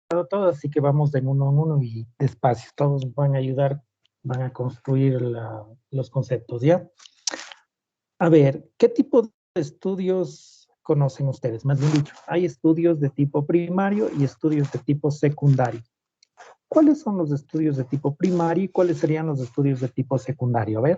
todo, así que vamos de uno en uno y despacio. Todos van a ayudar, van a construir los conceptos, ¿ya? A ver, ¿qué tipo de estudios conocen ustedes? Más bien dicho, hay estudios de tipo primario y estudios de tipo secundario. ¿Cuáles son los estudios de tipo primario y cuáles serían los estudios de tipo secundario? A ver.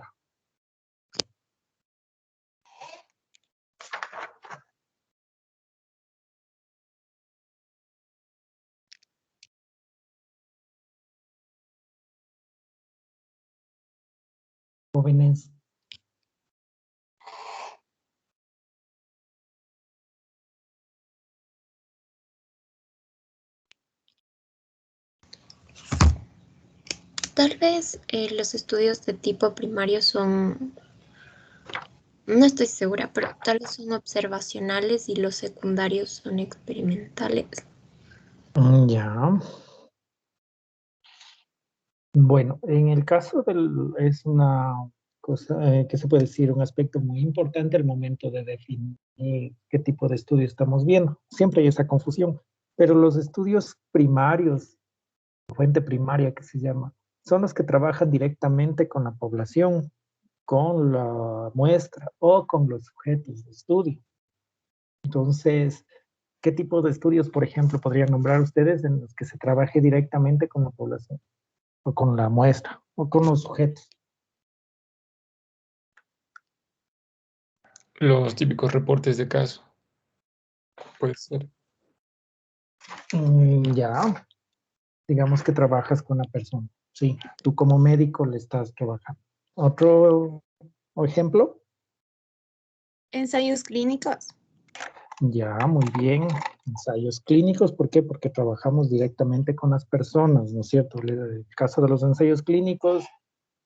Jóvenes. Tal vez los estudios de tipo primario son, no estoy segura, pero tal vez son observacionales y los secundarios son experimentales. Ya. Bueno, en el caso es una cosa que se puede decir, un aspecto muy importante al momento de definir qué tipo de estudio estamos viendo. Siempre hay esa confusión, pero los estudios primarios, fuente primaria que se llama, son los que trabajan directamente con la población, con la muestra o con los sujetos de estudio. Entonces, ¿qué tipo de estudios, por ejemplo, podrían nombrar ustedes en los que se trabaje directamente con la población o con la muestra o con los sujetos? Los típicos reportes de caso, puede ser. Ya, digamos que trabajas con la persona. Sí, tú como médico le estás trabajando. Otro ejemplo. Ensayos clínicos. Ya, muy bien. Ensayos clínicos, ¿por qué? Porque trabajamos directamente con las personas, ¿no es cierto? En el caso de los ensayos clínicos,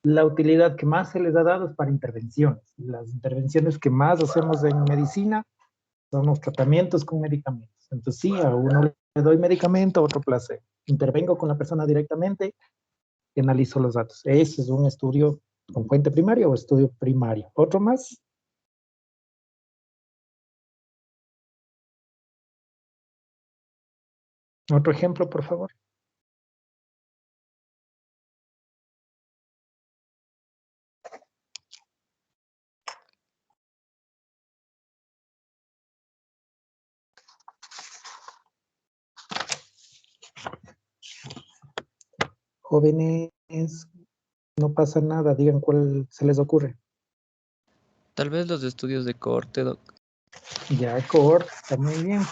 la utilidad que más se les ha dado es para intervenciones. Las intervenciones que más hacemos en medicina son los tratamientos con medicamentos. Entonces, sí, a uno le doy medicamento, a otro placebo. Intervengo con la persona directamente y analizo los datos. Ese es un estudio con fuente primaria o estudio primario. ¿Otro más? Otro ejemplo, por favor. Jóvenes, no pasa nada, digan cuál se les ocurre. Tal vez los estudios de cohorte, Doc. Ya, cohorte, está muy bien.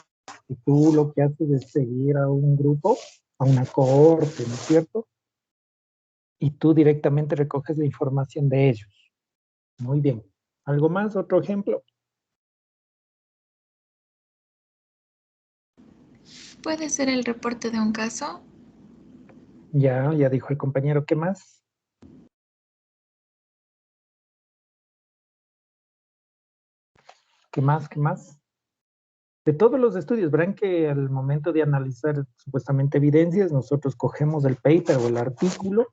Y tú lo que haces es seguir a un grupo, a una cohorte, ¿no es cierto? Y tú directamente recoges la información de ellos. Muy bien. ¿Algo más? ¿Otro ejemplo? ¿Puede ser el reporte de un caso? Ya dijo el compañero, ¿qué más? ¿Qué más? ¿Qué más? De todos los estudios, verán que al momento de analizar supuestamente evidencias, nosotros cogemos el paper o el artículo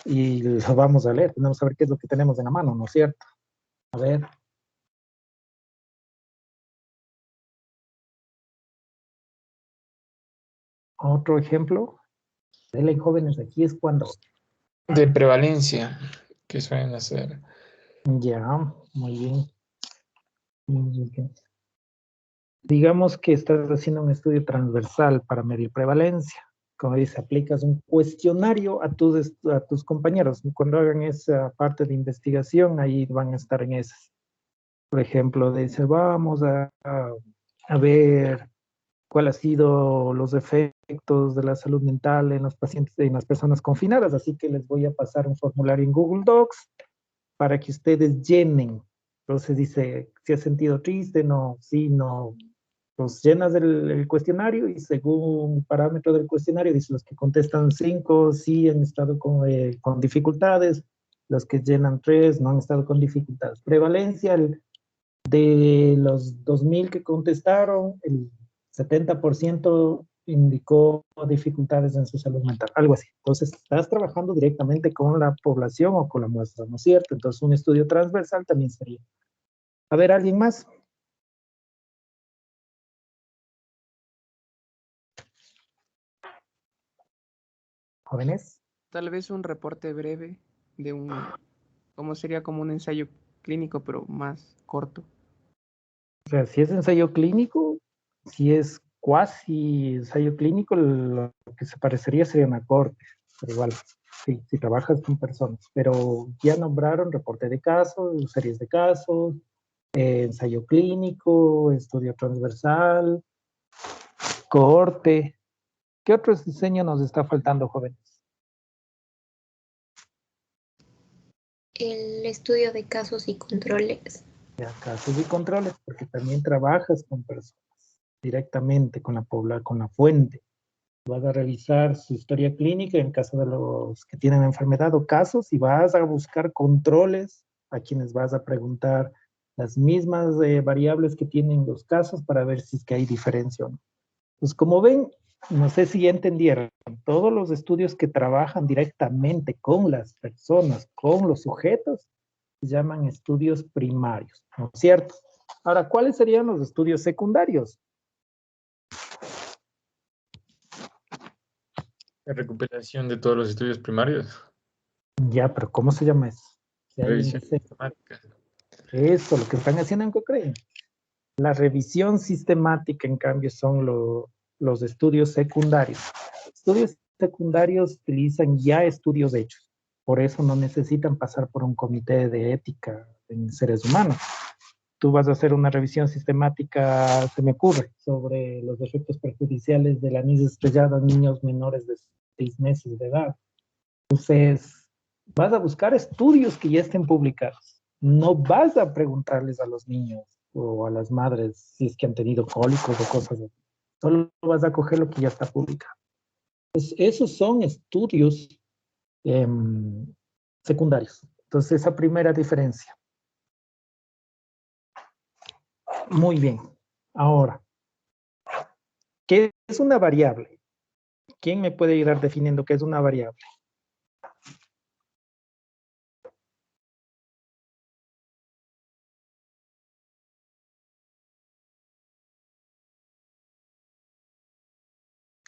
y lo vamos a leer. Tenemos que saber qué es lo que tenemos en la mano, ¿no es cierto? A ver. Otro ejemplo. Denle, jóvenes, aquí es cuando. De prevalencia, que suelen hacer. Ya, muy bien. Muy bien. Digamos que estás haciendo un estudio transversal para medir prevalencia. Como dice, aplicas un cuestionario a tus compañeros. Cuando hagan esa parte de investigación, ahí van a estar en esas. Por ejemplo, dice, vamos a ver cuál ha sido los efectos de la salud mental en los pacientes, en las personas confinadas. Así que les voy a pasar un formulario en Google Docs para que ustedes llenen. Entonces dice, si has sentido triste, no, sí, no. Pues llenas el cuestionario y según un parámetro del cuestionario, dice los que contestan 5, sí han estado con dificultades, los que llenan 3 no han estado con dificultades. Prevalencia de los 2000 que contestaron, el 70% indicó dificultades en su salud mental, algo así. Entonces, estás trabajando directamente con la población o con la muestra, ¿no es cierto? Entonces, un estudio transversal también sería. A ver, ¿alguien más? Jóvenes. Tal vez un reporte breve de como sería como un ensayo clínico, pero más corto. O sea, si es ensayo clínico, si es cuasi ensayo clínico, lo que se parecería sería una corte, pero igual, sí, si trabajas con personas. Pero ya nombraron reporte de casos, series de casos, ensayo clínico, estudio transversal, cohorte. ¿Qué otro diseño nos está faltando, jóvenes? El estudio de casos y controles. Ya, casos y controles, porque también trabajas con personas directamente, con con la fuente. Vas a revisar su historia clínica en caso de los que tienen enfermedad o casos y vas a buscar controles a quienes vas a preguntar las mismas variables que tienen los casos para ver si es que hay diferencia o no. Pues como ven, no sé si ya entendieron, todos los estudios que trabajan directamente con las personas, con los sujetos, se llaman estudios primarios, ¿no es cierto? Ahora, ¿cuáles serían los estudios secundarios? La recopilación de todos los estudios primarios. Ya, pero ¿cómo se llama eso? Si alguien Revisión dice, sistemática. eso, lo que están haciendo en Cochrane. La revisión sistemática, en cambio, son los estudios secundarios. Estudios secundarios utilizan ya estudios hechos. Por eso no necesitan pasar por un comité de ética en seres humanos. Tú vas a hacer una revisión sistemática, se me ocurre, sobre los efectos perjudiciales del anís estrellado en niños menores de 6 meses de edad. Entonces, vas a buscar estudios que ya estén publicados. No vas a preguntarles a los niños o a las madres si es que han tenido cólicos o cosas así. Solo vas a coger lo que ya está publicado. Pues esos son estudios secundarios. Entonces, esa primera diferencia. Muy bien. Ahora, ¿qué es una variable? ¿Quién me puede ayudar definiendo qué es una variable?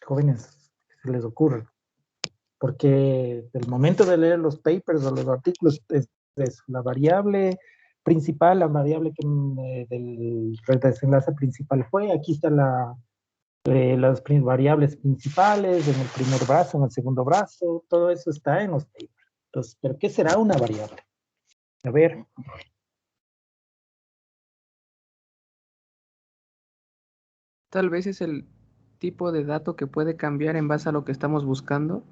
Jóvenes, ¿qué se les ocurre? Porque el momento de leer los papers o los artículos es la variable principal, la variable que del desenlace principal fue, aquí está las variables principales en el primer brazo, en el segundo brazo, todo eso está en los papers. Entonces, ¿pero qué será una variable? A ver. Tal vez es el tipo de dato que puede cambiar en base a lo que estamos buscando.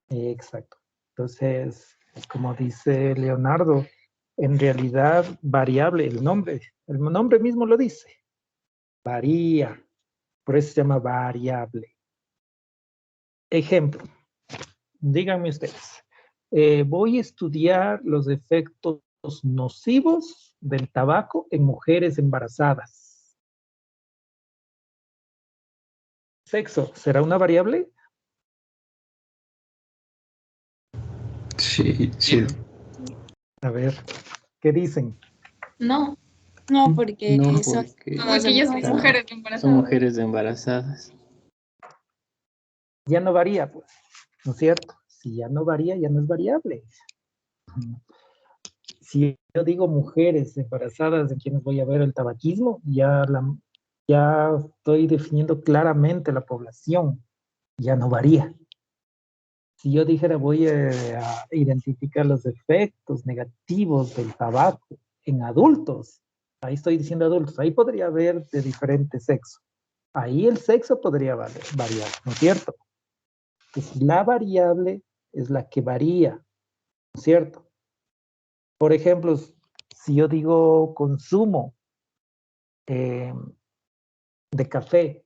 Exacto. Entonces, como dice Leonardo, en realidad variable, el nombre mismo lo dice, varía, por eso se llama variable. Ejemplo, díganme ustedes, voy a estudiar los efectos nocivos del tabaco en mujeres embarazadas. Sexo, ¿será una variable? Sí, sí. A ver, ¿qué dicen? No, No, porque No, son porque todas porque ya son embarazadas. mujeres son embarazadas. mujeres embarazadas. Ya no varía, pues, ¿no es cierto? Si ya no varía, ya no es variable. Si yo digo mujeres embarazadas en quienes voy a ver el tabaquismo, ya estoy definiendo claramente la población, ya no varía. Si yo dijera voy a identificar los efectos negativos del tabaco en adultos, ahí estoy diciendo adultos, ahí podría haber de diferente sexo. Ahí el sexo podría variar, ¿no es cierto? Entonces, la variable es la que varía, ¿no es cierto? Por ejemplo, si yo digo consumo eh, de café,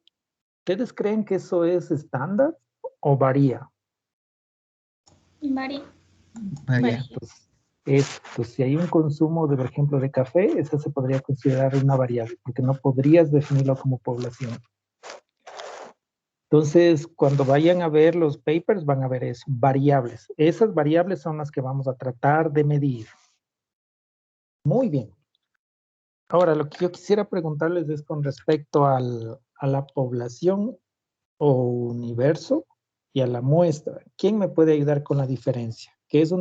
¿ustedes creen que eso es estándar o varía? Varía. Varía. Pues si hay un consumo, por ejemplo, de café, esa se podría considerar una variable, porque no podrías definirlo como población. Entonces, cuando vayan a ver los papers, van a ver eso, variables. Esas variables son las que vamos a tratar de medir. Muy bien. Ahora, lo que yo quisiera preguntarles es con respecto a la población o universo y a la muestra. ¿Quién me puede ayudar con la diferencia? ¿Qué es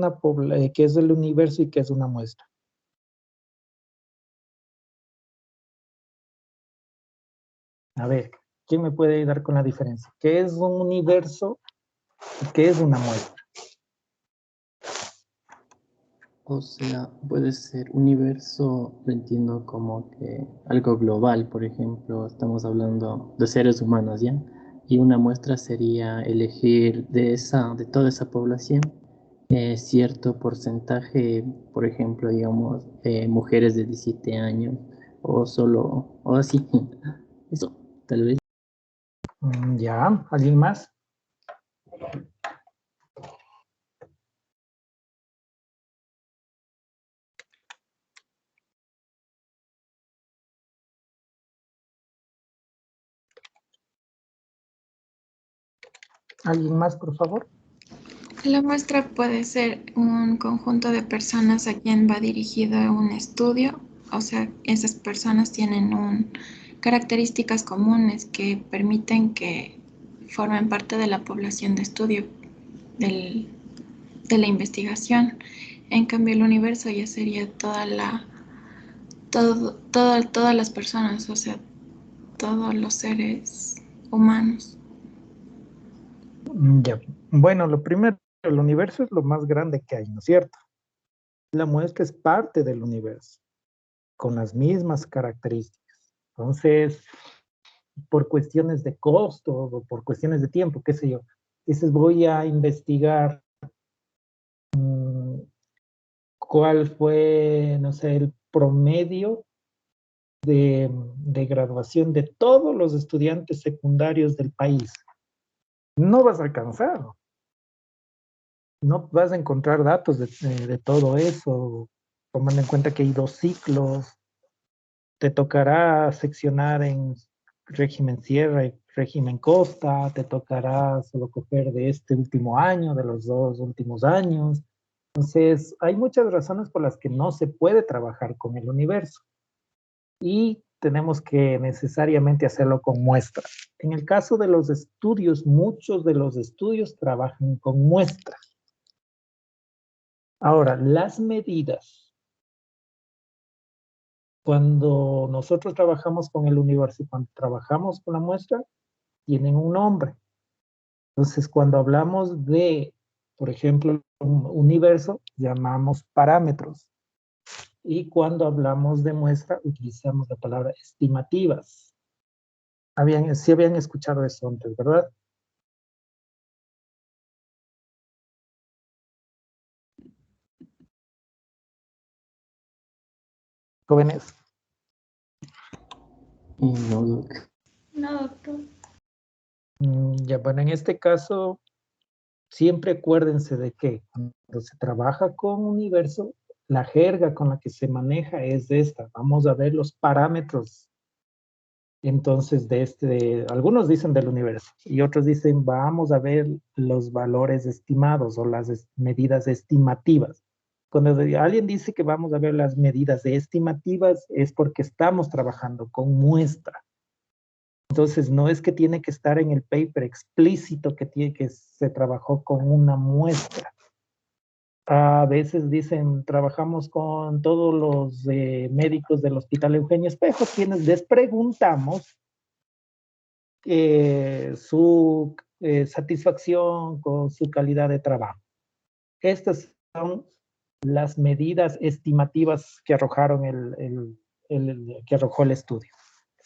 qué es el universo y qué es una muestra? A ver, ¿quién me puede ayudar con la diferencia? ¿Qué es un universo y qué es una muestra? O sea, puede ser universo, lo entiendo como que algo global, por ejemplo, estamos hablando de seres humanos, ¿ya? Y una muestra sería elegir de toda esa población, cierto porcentaje, por ejemplo, digamos, mujeres de 17 años, o así, eso, tal vez. Ya, ¿alguien más? ¿Alguien más, por favor? La muestra puede ser un conjunto de personas a quien va dirigido un estudio, o sea, esas personas tienen características comunes que permiten que formen parte de la población de estudio de la investigación. En cambio, el universo ya sería todas las personas, o sea, todos los seres humanos. Ya. Bueno, lo primero, el universo es lo más grande que hay, ¿no es cierto? La muestra es parte del universo, con las mismas características. Entonces, por cuestiones de costo o por cuestiones de tiempo, qué sé yo, dices, voy a investigar cuál fue, no sé, el promedio de graduación de todos los estudiantes secundarios del país. No vas a alcanzar, no vas a encontrar datos de todo eso, tomando en cuenta que hay 2 ciclos, te tocará seccionar en régimen sierra y régimen costa, te tocará solo coger de este último año, de los 2 últimos años. Entonces, hay muchas razones por las que no se puede trabajar con el universo y tenemos que necesariamente hacerlo con muestras. En el caso de los estudios, muchos de los estudios trabajan con muestras. Ahora, las medidas. Cuando nosotros trabajamos con el universo y cuando trabajamos con la muestra, tienen un nombre. Entonces, cuando hablamos de, por ejemplo, un universo, llamamos parámetros. Y cuando hablamos de muestra, utilizamos la palabra estimativas. Sí habían escuchado eso antes, ¿verdad? Jóvenes. No, Doc. No, doctor. Ya, bueno, en este caso, siempre acuérdense de que cuando se trabaja con universo, la jerga con la que se maneja es esta. Vamos a ver los parámetros. Entonces, algunos dicen del universo y otros dicen, vamos a ver los valores estimados o las medidas estimativas. Cuando alguien dice que vamos a ver las medidas estimativas, es porque estamos trabajando con muestra. Entonces, no es que tiene que estar en el paper explícito que se trabajó con una muestra. A veces dicen, trabajamos con todos los médicos del Hospital Eugenio Espejo, quienes les preguntamos su satisfacción con su calidad de trabajo. Estas son las medidas estimativas que que arrojó el estudio.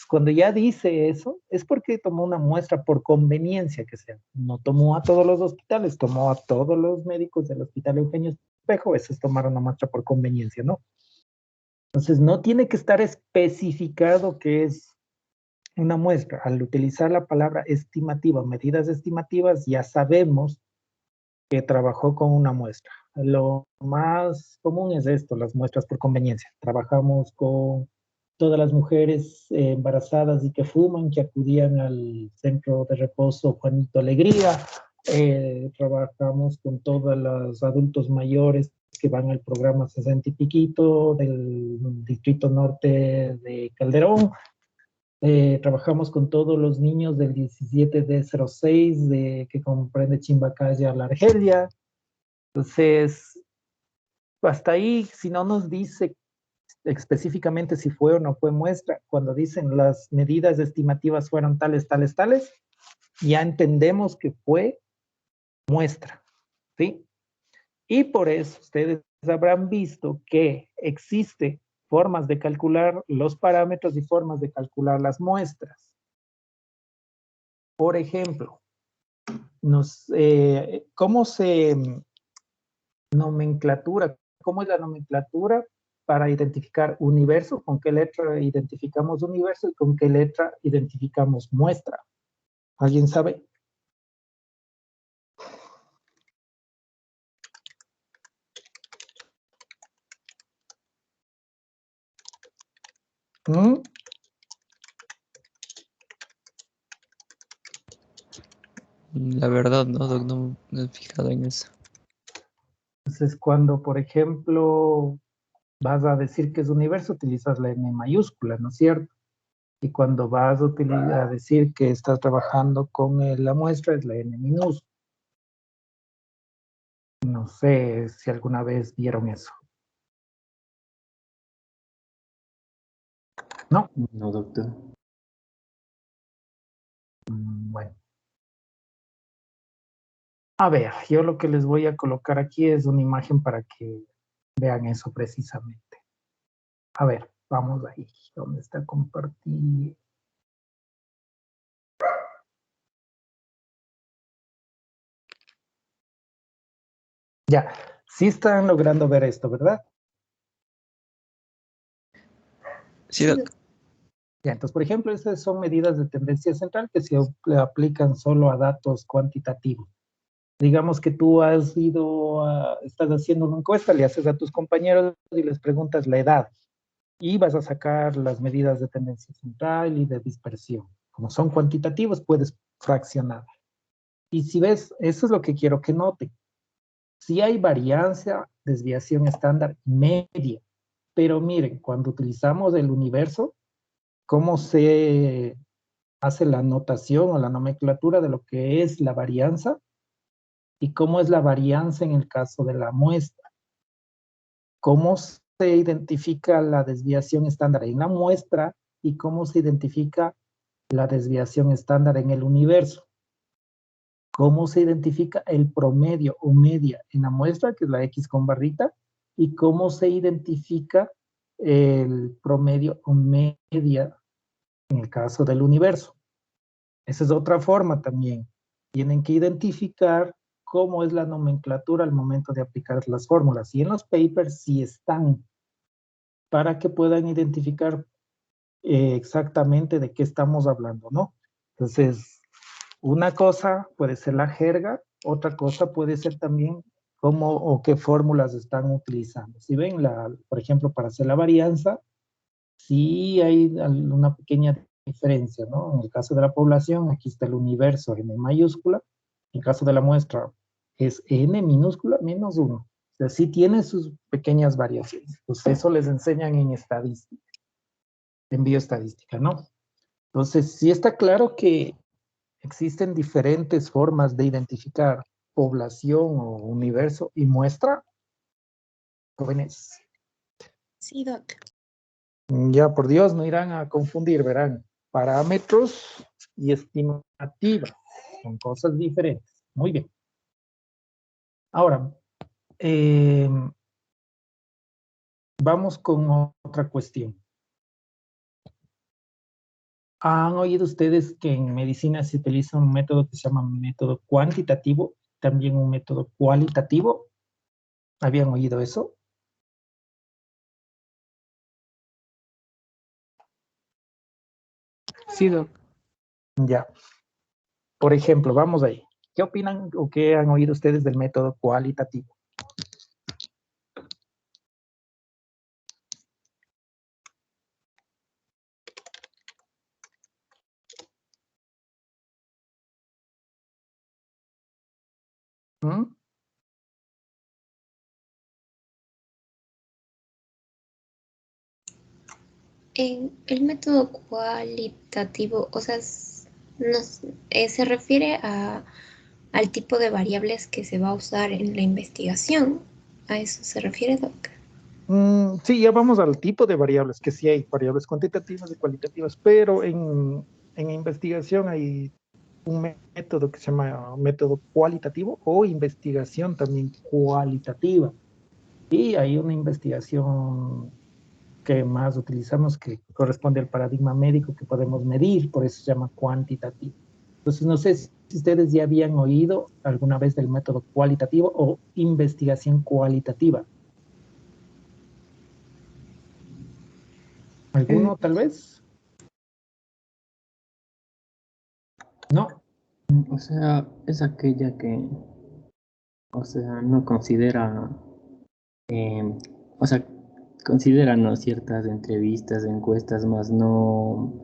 Cuando ya dice eso, es porque tomó una muestra por conveniencia que sea. No tomó a todos los hospitales, tomó a todos los médicos del Hospital Eugenio Espejo, esos tomaron una muestra por conveniencia, ¿no? Entonces, no tiene que estar especificado que es una muestra. Al utilizar la palabra estimativa, medidas estimativas, ya sabemos que trabajó con una muestra. Lo más común es esto, las muestras por conveniencia. Trabajamos con todas las mujeres embarazadas y que fuman, que acudían al centro de reposo Juanito Alegría. Trabajamos con todos los adultos mayores que van al programa 60 y piquito del Distrito Norte de Calderón. Trabajamos con todos los niños del 17D06, que comprende Chimbacaya, la Argelia. Entonces, hasta ahí, si no nos dice específicamente si fue o no fue muestra, cuando dicen las medidas estimativas fueron tales, tales, tales, ya entendemos que fue muestra, ¿sí? Y por eso ustedes habrán visto que existe formas de calcular los parámetros y formas de calcular las muestras. Por ejemplo, ¿cómo se nomenclatura? ¿Cómo es la nomenclatura para identificar universo? ¿Con qué letra identificamos universo y con qué letra identificamos muestra? ¿Alguien sabe? ¿Mm? La verdad, no, Doc, no me he fijado en eso. Entonces, cuando, por ejemplo, vas a decir que es universo, utilizas la N mayúscula, ¿no es cierto? Y cuando vas a decir que estás trabajando con la muestra, es la N minúscula. No sé si alguna vez vieron eso. ¿No? No, doctor. Bueno. A ver, yo lo que les voy a colocar aquí es una imagen para que vean eso precisamente. A ver, vamos ahí. ¿Dónde está compartir? Ya, sí están logrando ver esto, ¿verdad? Sí, Doc. Ya, entonces, por ejemplo, estas son medidas de tendencia central que se aplican solo a datos cuantitativos. Digamos que tú estás haciendo una encuesta, le haces a tus compañeros y les preguntas la edad y vas a sacar las medidas de tendencia central y de dispersión. Como son cuantitativos, puedes fraccionar. Y si ves, eso es lo que quiero que noten. Si hay varianza, desviación estándar media, pero miren, cuando utilizamos el universo, ¿cómo se hace la notación o la nomenclatura de lo que es la varianza y cómo es la varianza en el caso de la muestra? ¿Cómo se identifica la desviación estándar en la muestra y cómo se identifica la desviación estándar en el universo? ¿Cómo se identifica el promedio o media en la muestra, que es la X con barrita? ¿Y cómo se identifica el promedio o media en el caso del universo? Esa es otra forma también. Tienen que identificar cómo es la nomenclatura al momento de aplicar las fórmulas. Y en los papers sí están, para que puedan identificar exactamente de qué estamos hablando, ¿no? Entonces, una cosa puede ser la jerga, otra cosa puede ser también cómo o qué fórmulas están utilizando. Si ven, por ejemplo, para hacer la varianza, sí hay una pequeña diferencia, ¿no? En el caso de la población, aquí está el universo N mayúscula. En el caso de la muestra, es N minúscula menos 1. O sea, sí tiene sus pequeñas variaciones. Pues eso les enseñan en estadística, en bioestadística, ¿no? Entonces, sí está claro que existen diferentes formas de identificar población o universo y muestra, jóvenes. Sí, Doc. Ya, por Dios, no irán a confundir, verán. Parámetros y estimativas son cosas diferentes. Muy bien. Ahora, vamos con otra cuestión. ¿Han oído ustedes que en medicina se utiliza un método que se llama método cuantitativo, también un método cualitativo? ¿Habían oído eso? Sí, Doc. Ya. Por ejemplo, vamos ahí. ¿Qué opinan o qué han oído ustedes del método cualitativo? ¿Mm? En el método cualitativo, o sea, se refiere al tipo de variables que se va a usar en la investigación. ¿A eso se refiere, Doc? Sí, ya vamos al tipo de variables, que sí hay variables cuantitativas y cualitativas, pero en investigación hay un método que se llama método cualitativo o investigación también cualitativa. Y hay una investigación que más utilizamos que corresponde al paradigma médico que podemos medir, por eso se llama cuantitativo. Entonces, no sé si ustedes ya habían oído alguna vez del método cualitativo o investigación cualitativa. Eh, ¿Alguno tal vez? No. O sea, es aquella que, o sea, no considera, o sea, considera, ¿no?, ciertas entrevistas, encuestas, más no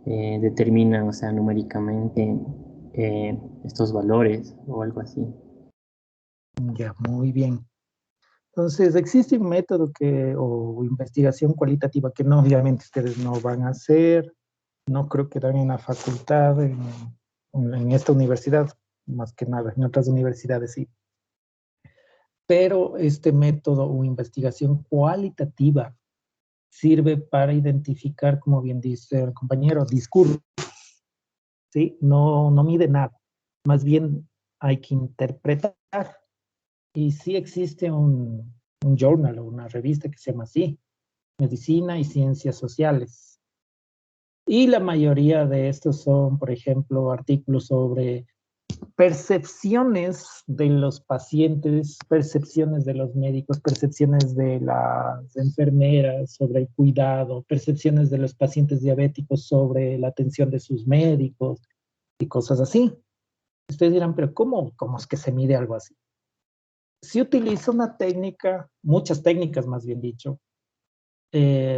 determina, o sea, numéricamente estos valores o algo así. Ya, muy bien. Entonces, existe un método o investigación cualitativa que no, obviamente ustedes no van a hacer, no creo que dan en la facultad, en esta universidad, más que nada, en otras universidades sí. Pero este método o investigación cualitativa sirve para identificar, como bien dice el compañero, discursos, ¿sí? No, no mide nada, más bien hay que interpretar. Y sí existe un journal o una revista que se llama así, Medicina y Ciencias Sociales. Y la mayoría de estos son, por ejemplo, artículos sobre percepciones de los pacientes, percepciones de los médicos, percepciones de las enfermeras sobre el cuidado, percepciones de los pacientes diabéticos sobre la atención de sus médicos y cosas así. Ustedes dirán, pero ¿cómo es que se mide algo así? Se utiliza una técnica, muchas técnicas más bien dicho,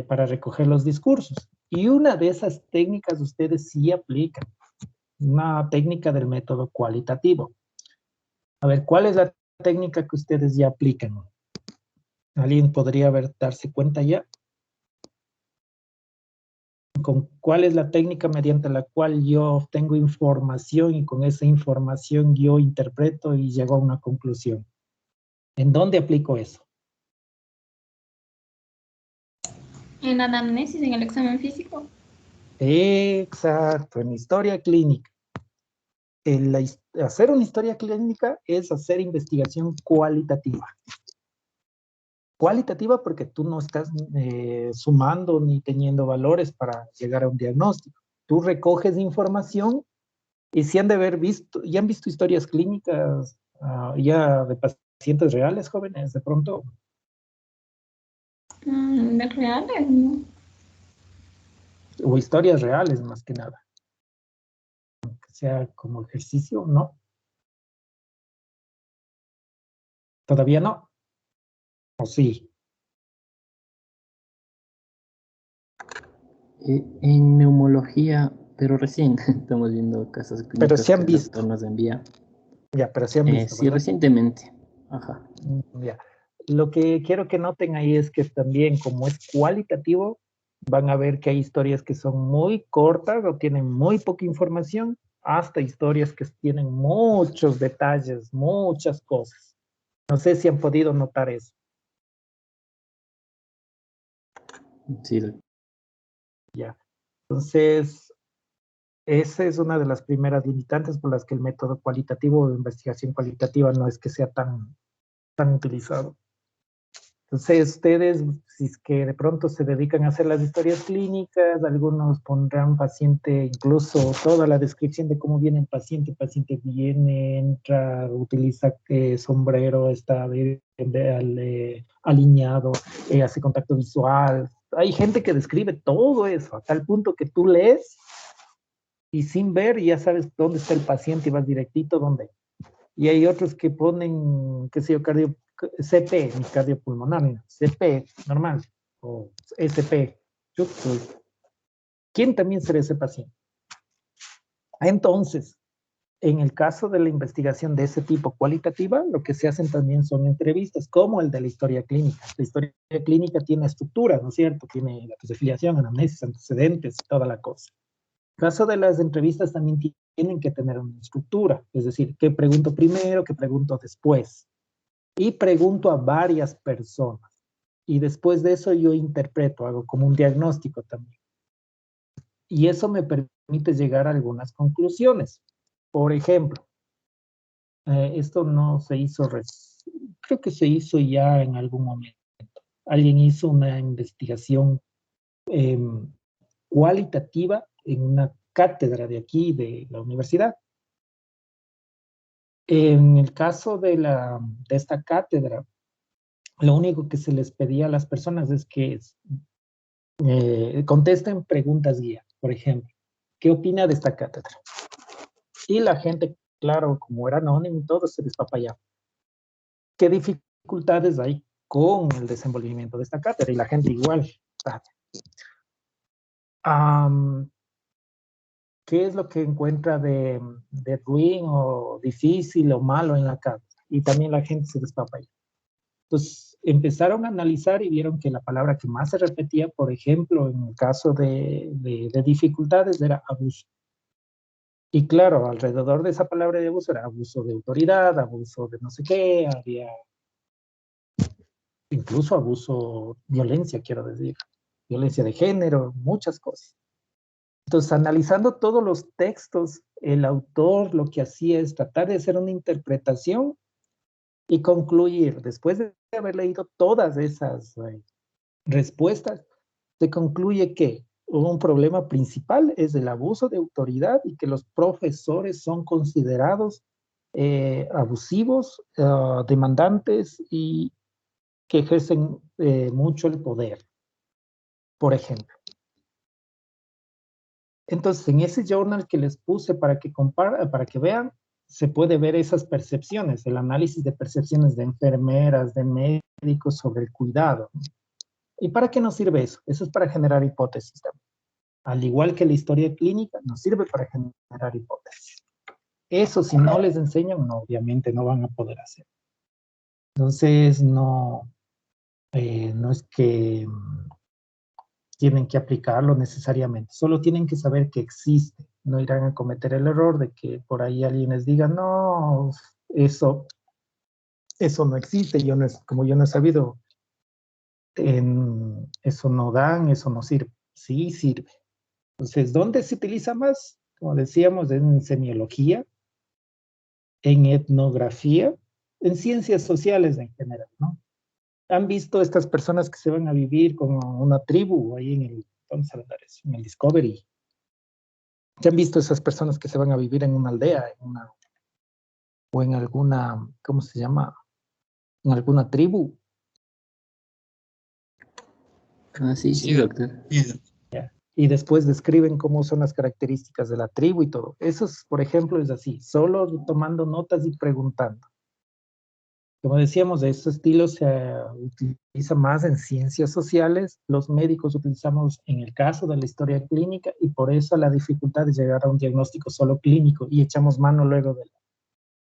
para recoger los discursos. Y una de esas técnicas ustedes sí aplican, una técnica del método cualitativo. A ver, ¿cuál es la técnica que ustedes ya aplican? ¿Alguien podría darse cuenta ya? ¿Cuál es la técnica mediante la cual yo obtengo información y con esa información yo interpreto y llego a una conclusión? ¿En dónde aplico eso? En la anamnesis, en el examen físico. Exacto, en historia clínica. Hacer una historia clínica es hacer investigación cualitativa. Cualitativa porque tú no estás sumando ni teniendo valores para llegar a un diagnóstico. Tú recoges información y si han de haber visto, ya han visto historias clínicas ya de pacientes reales, jóvenes, de pronto. ¿De reales? No. O historias reales más que nada. Que sea como ejercicio, no. Todavía no. ¿O sí? En neumología, pero recién estamos viendo casos Pero clínicos se que han el doctor visto. nos envía. Ya, pero se han visto, Sí, ¿verdad? recientemente. Ajá. Ya. Lo que quiero que noten ahí es que también, como es cualitativo, van a ver que hay historias que son muy cortas o tienen muy poca información, hasta historias que tienen muchos detalles, muchas cosas. No sé si han podido notar eso. Sí, Ya. Entonces, esa es una de las primeras limitantes por las que el método cualitativo o investigación cualitativa no es que sea tan utilizado. Entonces, ustedes, si es que de pronto se dedican a hacer las historias clínicas, algunos pondrán paciente, incluso toda la descripción de cómo viene el paciente viene, entra, utiliza sombrero, está alineado, hace contacto visual. Hay gente que describe todo eso, a tal punto que tú lees y sin ver ya sabes dónde está el paciente y vas directito dónde. Y hay otros que ponen, qué sé yo, CP, ni cardiopulmonar, ni CP, normal, o SP. ¿Quién también será ese paciente? Entonces, en el caso de la investigación de ese tipo cualitativa, lo que se hacen también son entrevistas, como el de la historia clínica. La historia clínica tiene estructura, ¿no es cierto? Tiene datos de filiación, anamnesis, antecedentes, toda la cosa. En el caso de las entrevistas también tienen que tener una estructura, es decir, ¿qué pregunto primero, qué pregunto después? Y pregunto a varias personas. Y después de eso yo interpreto, hago como un diagnóstico también. Y eso me permite llegar a algunas conclusiones. Por ejemplo, esto no se hizo, creo que se hizo ya en algún momento. Alguien hizo una investigación cualitativa en una cátedra de aquí, de la universidad. En el caso de esta cátedra, lo único que se les pedía a las personas es que contesten preguntas guía. Por ejemplo, ¿qué opina de esta cátedra? Y la gente, claro, como era anónimo y todo, se despapallaba. ¿Qué dificultades hay con el desenvolvimiento de esta cátedra? Y la gente igual. ¿Qué es lo que encuentra de ruin o difícil o malo en la cátedra? Y también la gente se despapallaba. Entonces, empezaron a analizar y vieron que la palabra que más se repetía, por ejemplo, en el caso de dificultades, era abuso. Y claro, alrededor de esa palabra de abuso era abuso de autoridad, abuso de no sé qué, había incluso abuso, violencia, quiero decir, violencia de género, muchas cosas. Entonces, analizando todos los textos, el autor lo que hacía es tratar de hacer una interpretación y concluir, después de haber leído todas esas respuestas, se concluye que un problema principal es el abuso de autoridad y que los profesores son considerados abusivos, demandantes y que ejercen mucho el poder, por ejemplo. Entonces, en ese journal que les puse para que vean, se puede ver esas percepciones, el análisis de percepciones de enfermeras, de médicos sobre el cuidado. ¿Y para qué nos sirve eso? Eso es para generar hipótesis también. Al igual que la historia clínica, nos sirve para generar hipótesis. Eso, si no les enseñan, no, obviamente no van a poder hacer. Entonces, no es que tienen que aplicarlo necesariamente, solo tienen que saber que existe. No irán a cometer el error de que por ahí alguien les diga, no, eso no existe, como yo no he sabido, eso no dan, eso no sirve. Sí sirve. Entonces, ¿dónde se utiliza más? Como decíamos, en semiología, en etnografía, en ciencias sociales en general, ¿no? ¿Han visto estas personas que se van a vivir con una tribu ahí vamos a hablar eso, en el Discovery? ¿Se han visto esas personas que se van a vivir en una aldea, o en alguna, ¿cómo se llama? En alguna tribu? Ah, sí, sí, doctor. Y después describen cómo son las características de la tribu y todo. Eso, por ejemplo, es así, solo tomando notas y preguntando. Como decíamos, este estilo se utiliza más en ciencias sociales. Los médicos utilizamos en el caso de la historia clínica y por eso la dificultad de llegar a un diagnóstico solo clínico y echamos mano luego de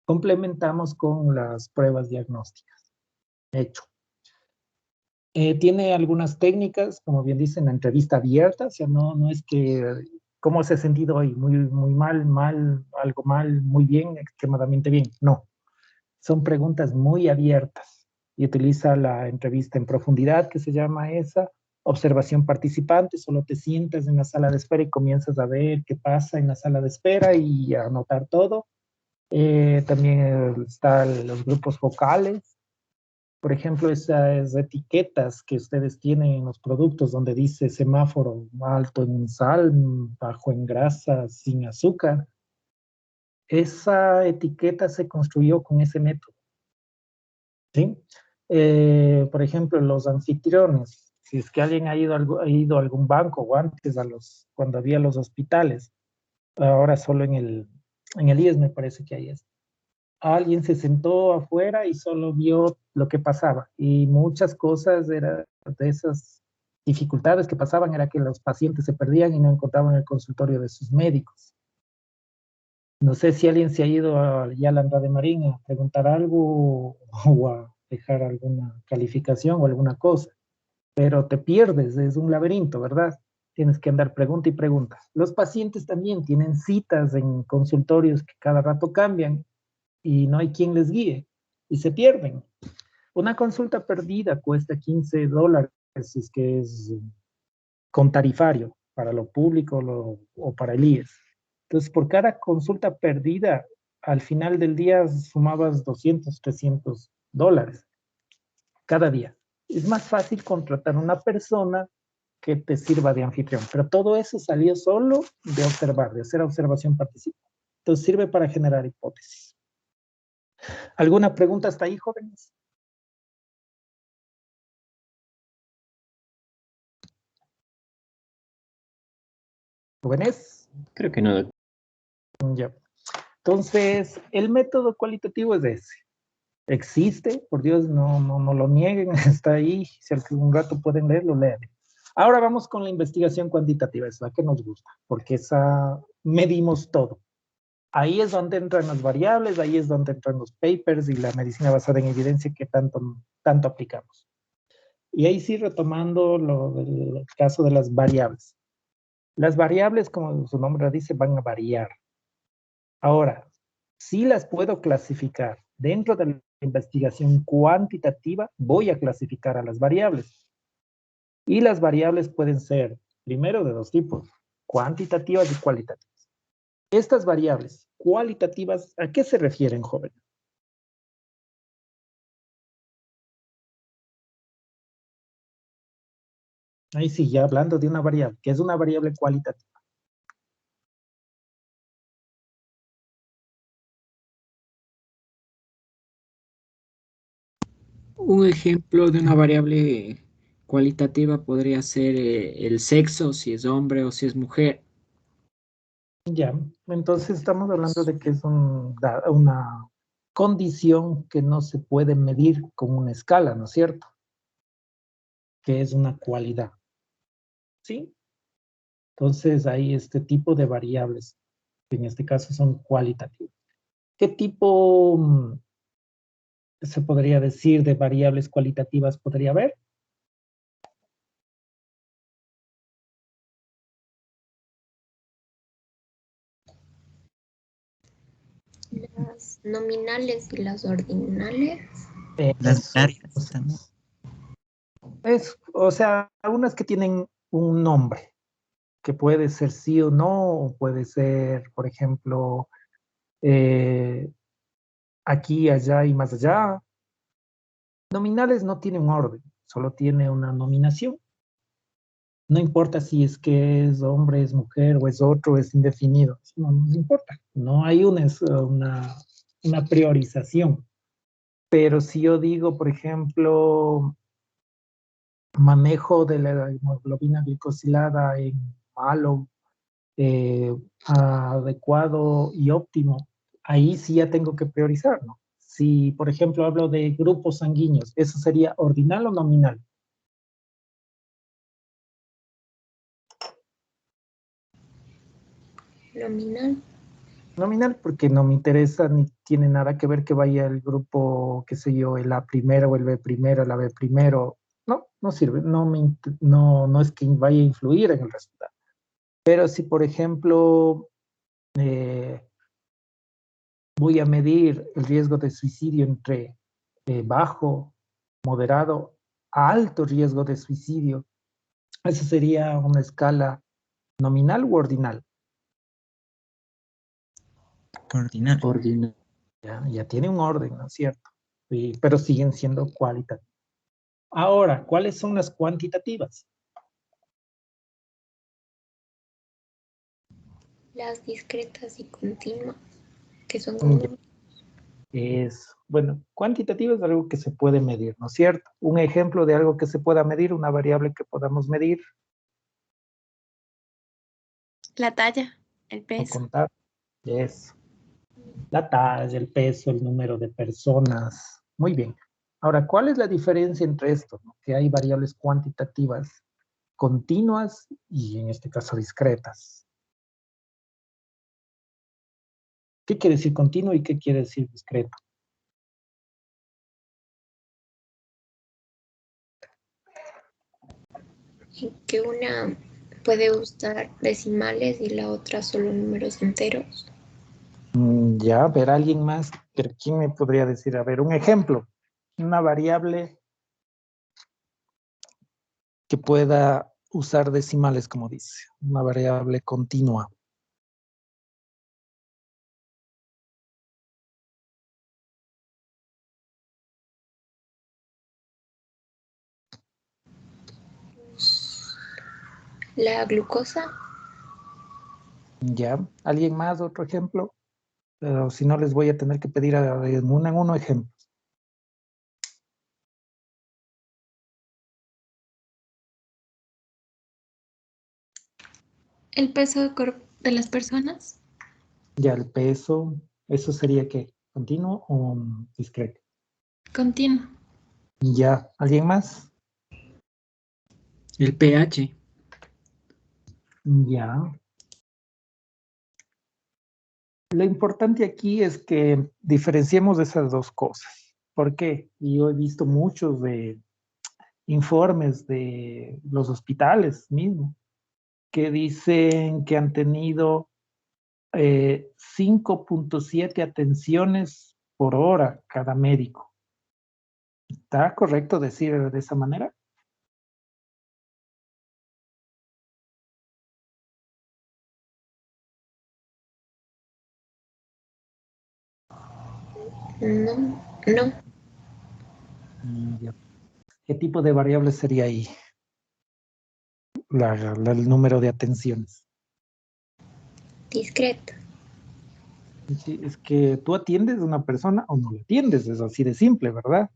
complementamos con las pruebas diagnósticas. Hecho. Tiene algunas técnicas, como bien dicen, la entrevista abierta, o sea, no es que, ¿cómo se ha sentido hoy? Muy, muy mal, algo mal, muy bien, extremadamente bien. No, son preguntas muy abiertas y utiliza la entrevista en profundidad, que se llama esa, observación participante, solo te sientas en la sala de espera y comienzas a ver qué pasa en la sala de espera y a anotar todo. También están los grupos focales. Por ejemplo, esas etiquetas que ustedes tienen en los productos donde dice semáforo alto en sal, bajo en grasa, sin azúcar. Esa etiqueta se construyó con ese método. ¿Sí? Por ejemplo, los anfitriones. Si es que alguien ha ido a algún banco o antes cuando había los hospitales, ahora solo en el IES me parece que hay esto. Alguien se sentó afuera y solo vio lo que pasaba. Y muchas cosas de esas dificultades que pasaban era que los pacientes se perdían y no encontraban el consultorio de sus médicos. No sé si alguien se ha ido ya a la Andrade Marín a preguntar algo o a dejar alguna calificación o alguna cosa, pero te pierdes, es un laberinto, ¿verdad? Tienes que andar pregunta y pregunta. Los pacientes también tienen citas en consultorios que cada rato cambian y no hay quien les guíe y se pierden. Una consulta perdida cuesta $15, si es que es con tarifario para lo público o para el IES. Entonces, por cada consulta perdida, al final del día sumabas $200, $300 cada día. Es más fácil contratar a una persona que te sirva de anfitrión, pero todo eso salió solo de observar, de hacer observación participativa. Entonces, sirve para generar hipótesis. ¿Alguna pregunta hasta ahí, jóvenes? ¿Jóvenes? Creo que no. Ya. Entonces, el método cualitativo es ese. Existe, por Dios, no lo nieguen, está ahí. Si algún rato pueden leerlo, lean. Ahora vamos con la investigación cuantitativa, es la que nos gusta, porque esa medimos todo. Ahí es donde entran las variables, ahí es donde entran los papers y la medicina basada en evidencia que tanto aplicamos. Y ahí sí, retomando el caso de las variables. Las variables, como su nombre dice, van a variar. Ahora, sí las puedo clasificar. Dentro de la investigación cuantitativa, voy a clasificar a las variables. Y las variables pueden ser, primero, de dos tipos, cuantitativas y cualitativas. Estas variables cualitativas, ¿a qué se refieren, joven? Ahí sí, ya hablando de una variable, que es una variable cualitativa. Un ejemplo de una variable cualitativa podría ser el sexo, si es hombre o si es mujer. Ya, entonces estamos hablando de que es una condición que no se puede medir con una escala, ¿no es cierto? Que es una cualidad. ¿Sí? Entonces hay este tipo de variables, que en este caso son cualitativas. ¿Qué tipo se podría decir de variables cualitativas podría haber? Las nominales y las ordinales. Las Eso. binarias también. O sea, algunas que tienen un nombre, que puede ser sí o no, o puede ser, por ejemplo, aquí, allá y más allá. Nominales no tienen un orden, solo tiene una nominación. No importa si es que es hombre, es mujer o es otro, es indefinido. No nos importa. No hay una priorización. Pero si yo digo, por ejemplo, manejo de la hemoglobina glicosilada en malo, adecuado y óptimo, ahí sí ya tengo que priorizar, ¿no? Si, por ejemplo, hablo de grupos sanguíneos, ¿eso sería ordinal o nominal? Nominal. Nominal, porque no me interesa ni tiene nada que ver que vaya el grupo, qué sé yo, el A primero o el B primero, el AB primero. No, no sirve, no es que vaya a influir en el resultado. Pero si, por ejemplo, voy a medir el riesgo de suicidio entre bajo, moderado, a alto riesgo de suicidio, eso sería una escala nominal u ordinal. Ordinal. Ordinal. Ya tiene un orden, ¿no es cierto? Pero siguen siendo cualitativas. Ahora, ¿cuáles son las cuantitativas? Las discretas y continuas, que son Ya. como Bueno, cuantitativa es algo que se puede medir, ¿no es cierto? Un ejemplo de algo que se pueda medir, una variable que podamos medir La talla, el o peso. contar, es la talla, el peso, el número de personas. Muy bien. Ahora, ¿cuál es la diferencia entre esto? ¿No? Que hay variables cuantitativas continuas y en este caso discretas. ¿Qué quiere decir continuo y qué quiere decir discreto? Que una puede usar decimales y la otra solo números enteros. Ya, a ver, alguien más. ¿Pero quién me podría decir? A ver, un ejemplo. Una variable que pueda usar decimales, como dice. Una variable continua. La glucosa, Ya, ¿alguien más? Otro ejemplo. Pero si no, les voy a tener que pedir en uno ejemplo. El peso de las personas, Ya, el peso. ¿Eso sería qué? ¿Continuo o discreto? continuo. Ya, ¿alguien más? El pH. Ya. Lo importante aquí es que diferenciemos esas dos cosas. ¿Por qué? Y yo he visto muchos de informes de los hospitales mismos que dicen que han tenido 5.7 atenciones por hora cada médico. ¿Está correcto decir de esa manera? no, no, Ya. ¿Qué tipo de variable sería ahí? El número de atenciones. discreta. Sí, es que tú atiendes a una persona o no la atiendes, es así de simple, ¿verdad?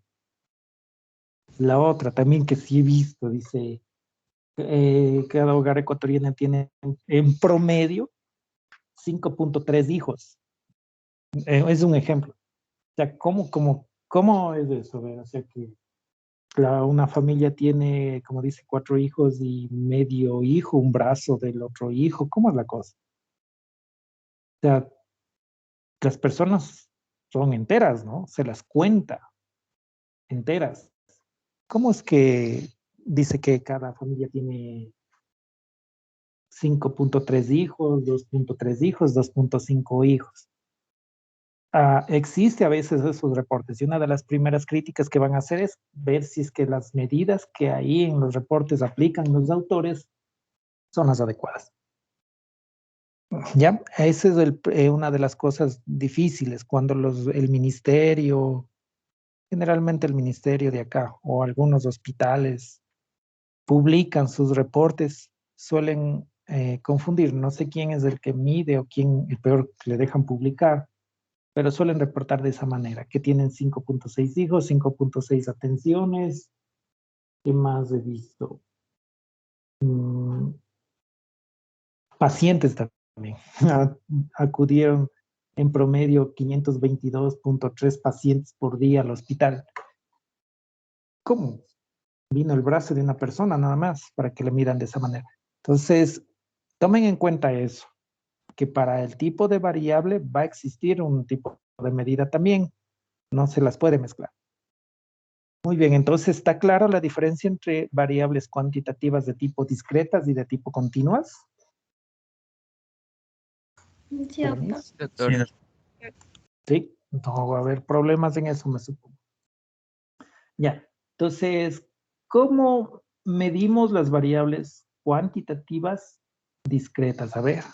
La otra también que sí he visto, dice, cada hogar ecuatoriano tiene en promedio 5.3 hijos. Es un ejemplo. O sea, ¿cómo es eso? O sea, que una familia tiene, como dice, 4 hijos y medio hijo, un brazo del otro hijo. ¿Cómo es la cosa? O sea, las personas son enteras, ¿no? Se las cuenta enteras. ¿Cómo es que dice que cada familia tiene 5.3 hijos, 2.3 hijos, 2.5 hijos? Existe a veces esos reportes y una de las primeras críticas que van a hacer es ver si es que las medidas que ahí en los reportes aplican los autores son las adecuadas. Ya, esa es una de las cosas difíciles cuando el ministerio, generalmente el ministerio de acá o algunos hospitales publican sus reportes, suelen confundir. No sé quién es el que mide o quién el peor que le dejan publicar, pero suelen reportar de esa manera, que tienen 5.6 hijos, 5.6 atenciones. ¿Qué más he visto? Mm, pacientes también. Acudieron en promedio 522.3 pacientes por día al hospital. ¿Cómo? Vino el brazo de una persona nada más para que le miran de esa manera. Entonces, tomen en cuenta eso, que para el tipo de variable va a existir un tipo de medida también. No se las puede mezclar. Muy bien, entonces está clara la diferencia entre variables cuantitativas de tipo discretas y de tipo continuas. Cierto. Sí, doctor. Sí, Sí, no va a haber problemas en eso, me supongo. Ya, entonces, ¿cómo medimos las variables cuantitativas discretas? A ver.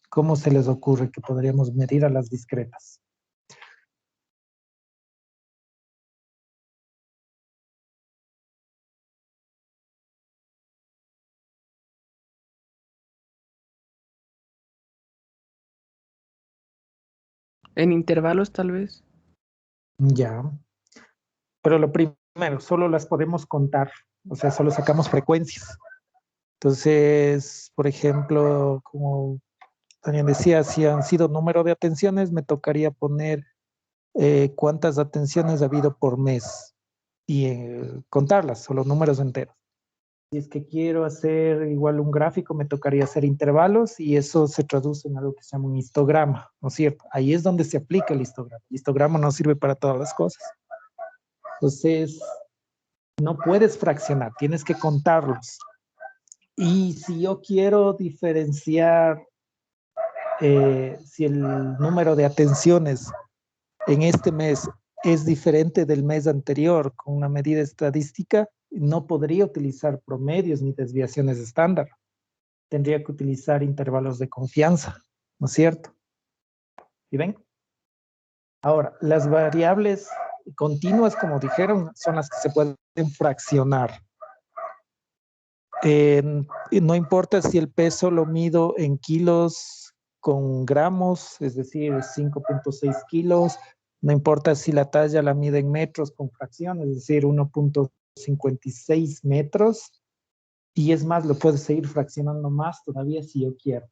¿Cómo se les ocurre que podríamos medir a las discretas? En intervalos, tal vez. Ya, pero lo primero, solo las podemos contar, o sea, solo sacamos frecuencias. Entonces, por ejemplo, como también decía, si han sido número de atenciones, me tocaría poner cuántas atenciones ha habido por mes y contarlas, solo números enteros. Si es que quiero hacer igual un gráfico, me tocaría hacer intervalos y eso se traduce en algo que se llama un histograma, ¿no es cierto? Ahí es donde se aplica el histograma. El histograma no sirve para todas las cosas. Entonces, no puedes fraccionar, tienes que contarlos. Y si yo quiero diferenciar si el número de atenciones en este mes es diferente del mes anterior con una medida estadística, no podría utilizar promedios ni desviaciones estándar. Tendría que utilizar intervalos de confianza, ¿no es cierto? ¿Y ven? Ahora, las variables continuas, como dijeron, son las que se pueden fraccionar. No importa si el peso lo mido en kilos con gramos, es decir, 5.6 kilos. No importa si la talla la mide en metros con fracción, es decir, 1.56 metros. Y es más, lo puedes seguir fraccionando más todavía si yo quiero.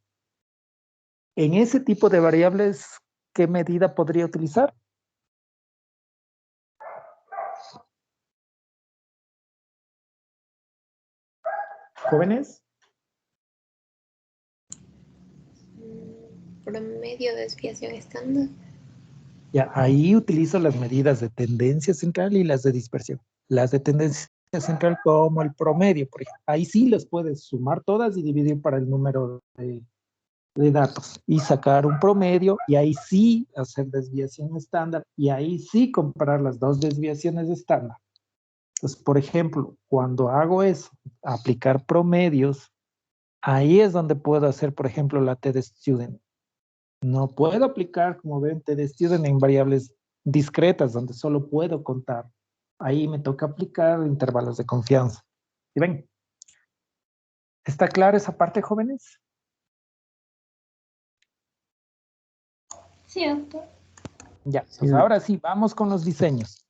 En ese tipo de variables, ¿qué medida podría utilizar? ¿Jóvenes? Promedio de desviación estándar. Ya, ahí utilizo las medidas de tendencia central y las de dispersión. Las de tendencia central como el promedio, por ejemplo. Ahí sí las puedes sumar todas y dividir para el número de datos y sacar un promedio y ahí sí hacer desviación estándar y ahí sí comparar las dos desviaciones estándar. Entonces, por ejemplo, cuando hago eso, aplicar promedios, ahí es donde puedo hacer, por ejemplo, la t-student. No puedo aplicar, como ven, t-student en variables discretas, donde solo puedo contar. Ahí me toca aplicar intervalos de confianza. ¿Y ven? ¿Está clara esa parte, jóvenes? Sí, doctor. Ya, pues ahora sí, vamos con los diseños.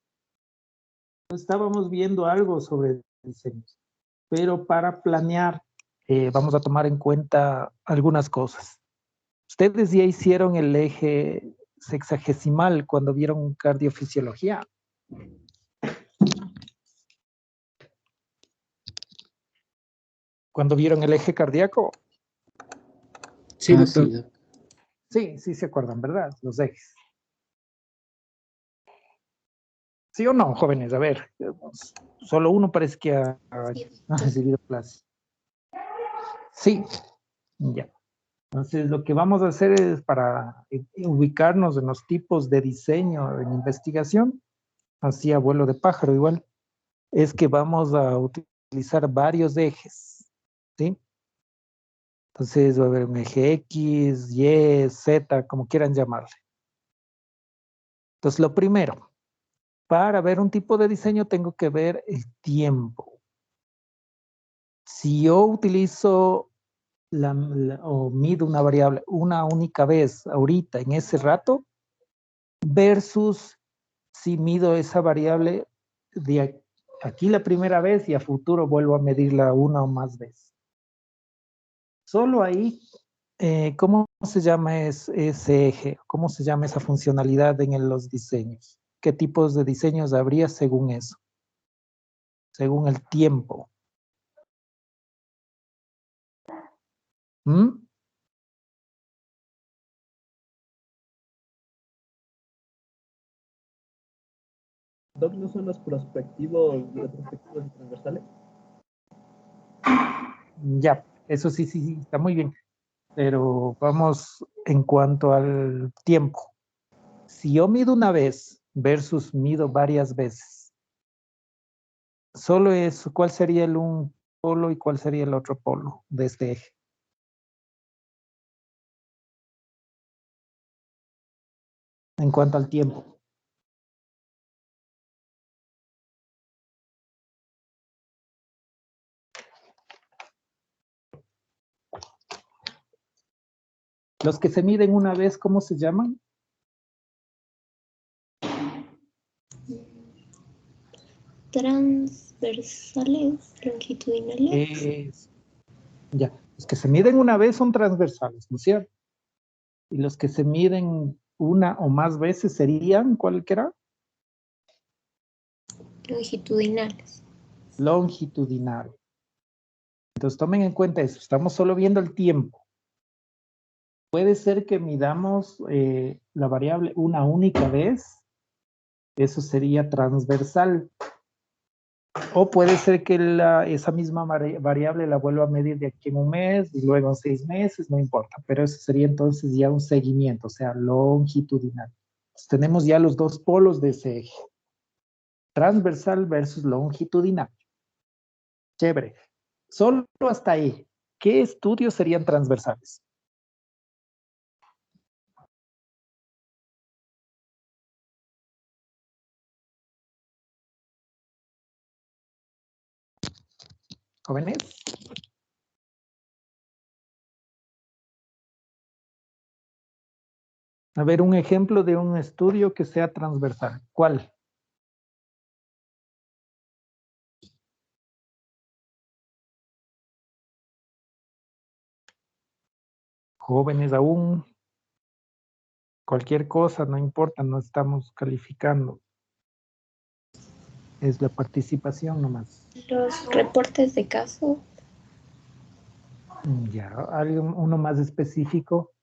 Estábamos viendo algo sobre diseños, pero para planear vamos a tomar en cuenta algunas cosas. Ustedes ya hicieron el eje sexagesimal cuando vieron cardiofisiología. Cuando vieron el eje cardíaco. Sí, doctor. Sí, sí se acuerdan, ¿verdad? Los ejes. ¿Sí o no, jóvenes? A ver, solo uno parece que ha recibido clase. Sí, ya. Entonces, lo que vamos a hacer es para ubicarnos en los tipos de diseño en investigación, así a vuelo de pájaro igual, es que vamos a utilizar varios ejes, ¿sí? Entonces va a haber un eje X, Y, Z, como quieran llamarle. Entonces, lo primero, para ver un tipo de diseño tengo que ver el tiempo. Si yo utilizo o mido una variable una única vez ahorita en ese rato versus si mido esa variable de aquí la primera vez y a futuro vuelvo a medirla una o más veces. Solo ahí, ¿cómo se llama ese eje? ¿Cómo se llama esa funcionalidad en los diseños? ¿Qué tipos de diseños habría según eso? Según el tiempo. ¿Mm? ¿Doc no son los prospectivos y transversales? Ya, eso sí, está muy bien. Pero vamos en cuanto al tiempo. Si yo mido una vez versus mido varias veces, solo es, ¿cuál sería un polo y cuál sería el otro polo de este eje? En cuanto al tiempo. Los que se miden una vez, ¿cómo se llaman? Transversales, longitudinales. Ya, los que se miden una vez son transversales, ¿no es cierto? Y los que se miden una o más veces serían, ¿cualquiera? Longitudinales. Longitudinal. Entonces tomen en cuenta eso, estamos solo viendo el tiempo. Puede ser que midamos la variable una única vez, eso sería transversal. O puede ser que esa misma variable la vuelva a medir de aquí en un mes y luego en 6 meses, no importa, pero eso sería entonces ya un seguimiento, o sea, longitudinal. Entonces, tenemos ya los dos polos de ese eje. Transversal versus longitudinal. Chévere. Solo hasta ahí. ¿Qué estudios serían transversales? ¿Jóvenes? A ver, un ejemplo de un estudio que sea transversal. ¿Cuál? Jóvenes aún. Cualquier cosa, no importa, no estamos calificando. Es la participación nomás. Los reportes de caso. Ya, uno más específico.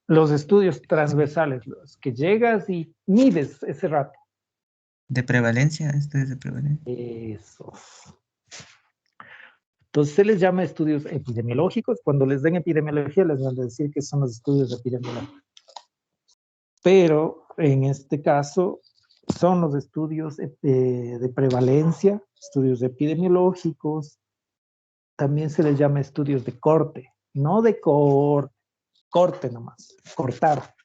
Los estudios transversales, los que llegas y mides ese rato. De prevalencia, estudios de prevalencia. Esos. Entonces se les llama estudios epidemiológicos. Cuando les den epidemiología les van a decir que son los estudios epidemiológicos. Pero en este caso son los estudios de prevalencia, estudios epidemiológicos. También se les llama estudios de corte, no de corte nomás, cortar.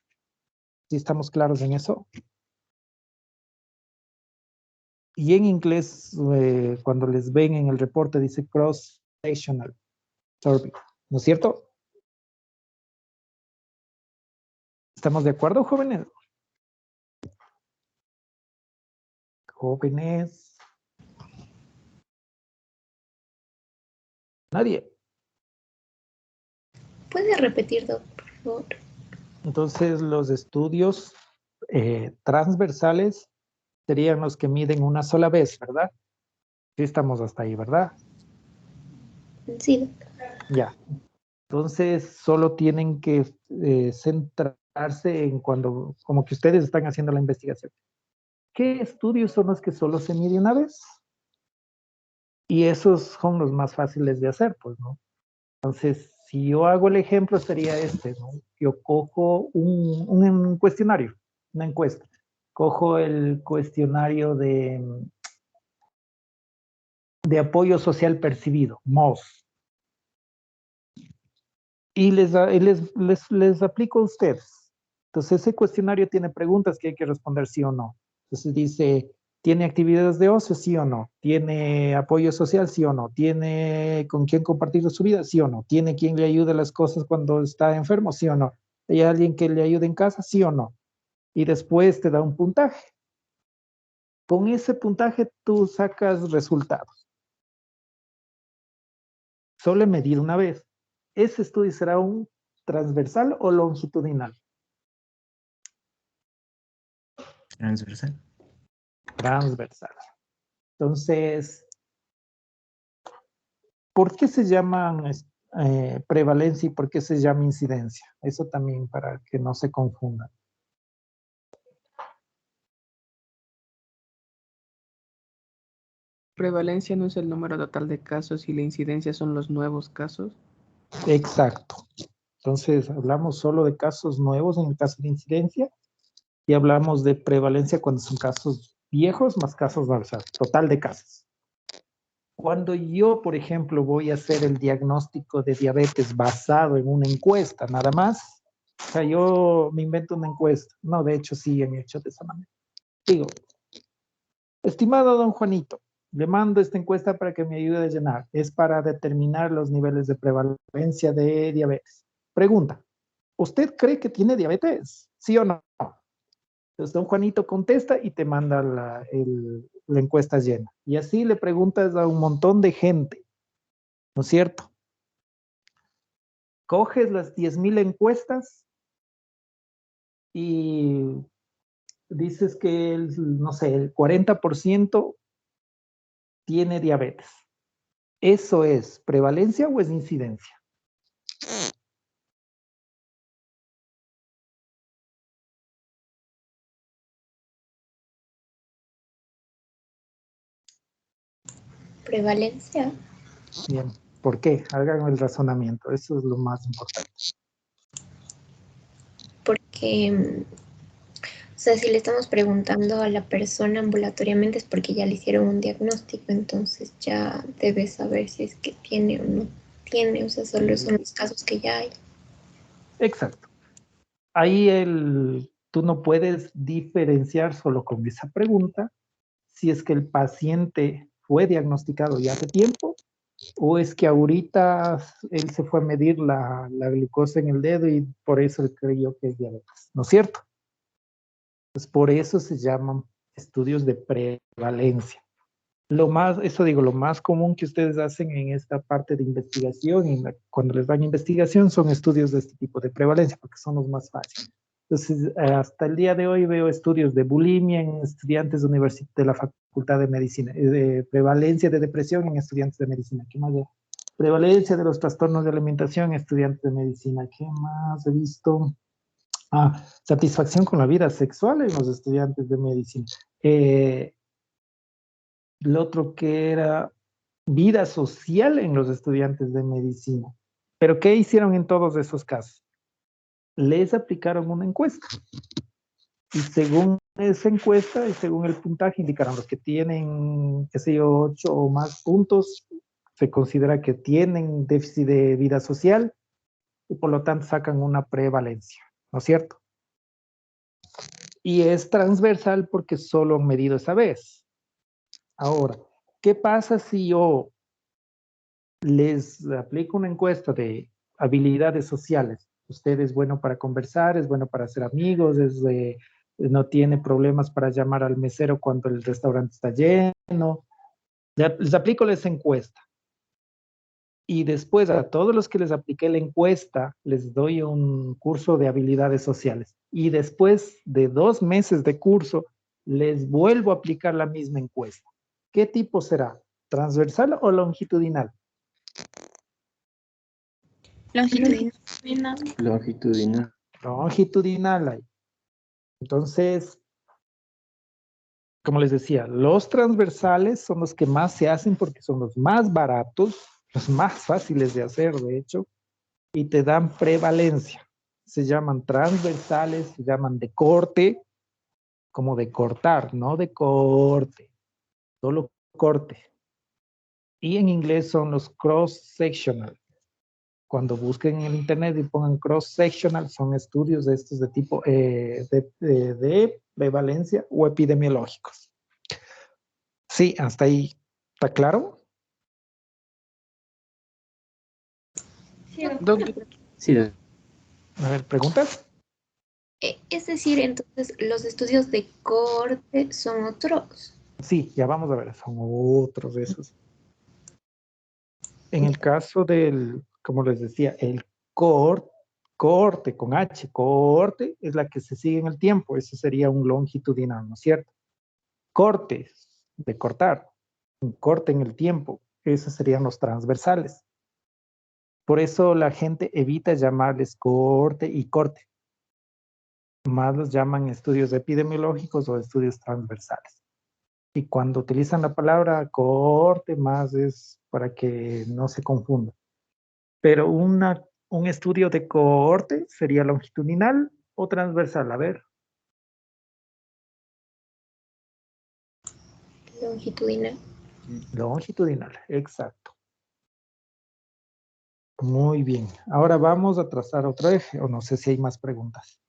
¿Sí estamos claros en eso? Y en inglés, cuando les ven en el reporte, dice cross-sectional survey, ¿no es cierto? ¿Estamos de acuerdo, jóvenes? Jóvenes. Nadie. ¿Puede repetir, doctor, por favor? Entonces, los estudios transversales serían los que miden una sola vez, ¿verdad? Sí estamos hasta ahí, ¿verdad? Sí, doctor. Ya. Entonces, solo tienen que centrarse en cuando, como que ustedes están haciendo la investigación. ¿Qué estudios son los que solo se mide una vez? Y esos son los más fáciles de hacer, pues, ¿no? Entonces, si yo hago el ejemplo, sería este, ¿no? Yo cojo un cuestionario, una encuesta. Cojo el cuestionario de apoyo social percibido, MOS. Y les aplico a ustedes. Entonces, ese cuestionario tiene preguntas que hay que responder sí o no. Entonces dice, ¿tiene actividades de ocio? Sí o no. ¿Tiene apoyo social? Sí o no. ¿Tiene con quién compartir su vida? Sí o no. ¿Tiene quien le ayude a las cosas cuando está enfermo? Sí o no. ¿Hay alguien que le ayude en casa? Sí o no. Y después te da un puntaje. Con ese puntaje tú sacas resultados. Solo medir una vez. ¿Ese estudio será un transversal o longitudinal? Transversal. Transversal. Entonces, ¿por qué se llaman prevalencia y por qué se llama incidencia? Eso también para que no se confundan. Prevalencia no es el número total de casos y la incidencia son los nuevos casos. Exacto. Entonces, hablamos solo de casos nuevos en el caso de incidencia y hablamos de prevalencia cuando son casos viejos más casos dorsales, total de casos. Cuando yo, por ejemplo, voy a hacer el diagnóstico de diabetes basado en una encuesta, nada más, o sea, yo me invento una encuesta. No, de hecho, sí han hecho de esa manera. Digo, estimado don Juanito, le mando esta encuesta para que me ayude a llenar. Es para determinar los niveles de prevalencia de diabetes. Pregunta, ¿usted cree que tiene diabetes? ¿Sí o no? Entonces, don Juanito contesta y te manda la encuesta llena. Y así le preguntas a un montón de gente, ¿no es cierto? Coges las 10,000 encuestas y dices que, no sé, el 40% tiene diabetes. ¿Eso es prevalencia o es incidencia? Prevalencia. Bien, ¿por qué? Hagan el razonamiento, eso es lo más importante. Porque, o sea, si le estamos preguntando a la persona ambulatoriamente es porque ya le hicieron un diagnóstico, entonces ya debe saber si es que tiene o no tiene, o sea, solo son los casos que ya hay. Exacto. Ahí tú no puedes diferenciar solo con esa pregunta si es que el paciente fue diagnosticado ya hace tiempo o es que ahorita él se fue a medir la glucosa en el dedo y por eso él creyó que es diabetes, ¿no es cierto? Pues por eso se llaman estudios de prevalencia. Lo más común que ustedes hacen en esta parte de investigación, cuando les dan investigación, son estudios de este tipo de prevalencia, porque son los más fáciles. Entonces, hasta el día de hoy veo estudios de bulimia en estudiantes de la Facultad de Medicina, de prevalencia de depresión en estudiantes de medicina. ¿Qué más? Prevalencia de los trastornos de alimentación en estudiantes de medicina. ¿Qué más he visto? Satisfacción con la vida sexual en los estudiantes de medicina. El otro que era vida social en los estudiantes de medicina. ¿Pero qué hicieron en todos esos casos? Les aplicaron una encuesta. Y según esa encuesta y según el puntaje, indicaron los que tienen, qué sé yo, 8 o más puntos, se considera que tienen déficit de vida social y por lo tanto sacan una prevalencia, ¿no es cierto? Y es transversal porque solo han medido esa vez. Ahora, ¿qué pasa si yo les aplico una encuesta de habilidades sociales? Usted es bueno para conversar, es bueno para hacer amigos, no tiene problemas para llamar al mesero cuando el restaurante está lleno. Ya, les aplico esa encuesta. Y después a todos los que les apliqué la encuesta, les doy un curso de habilidades sociales. Y después de 2 meses de curso, les vuelvo a aplicar la misma encuesta. ¿Qué tipo será? ¿Transversal o longitudinal? Longitudinal. Longitudinal. Longitudinal. Entonces, como les decía, los transversales son los que más se hacen porque son los más baratos, los más fáciles de hacer, de hecho, y te dan prevalencia. Se llaman transversales, se llaman de corte, como de cortar, no de corte, solo corte. Y en inglés son los cross-sectional. Cuando busquen en el internet y pongan cross-sectional, son estudios de estos de tipo de prevalencia o epidemiológicos. Sí, hasta ahí. ¿Está claro? Sí, A ver, ¿preguntas? Es decir, entonces los estudios de corte son otros. Sí, ya vamos a ver, son otros de esos. En el caso del, como les decía, el corte con H, corte, es la que se sigue en el tiempo. Eso sería un longitudinal, ¿no es cierto? Cortes, de cortar, un corte en el tiempo. Esos serían los transversales. Por eso la gente evita llamarles corte y corte. Más los llaman estudios epidemiológicos o estudios transversales. Y cuando utilizan la palabra corte, más es para que no se confunda. Pero un estudio de cohorte sería longitudinal o transversal. A ver, Longitudinal. longitudinal, exacto. Muy bien. Ahora vamos a trazar otro eje, o no sé si hay más preguntas.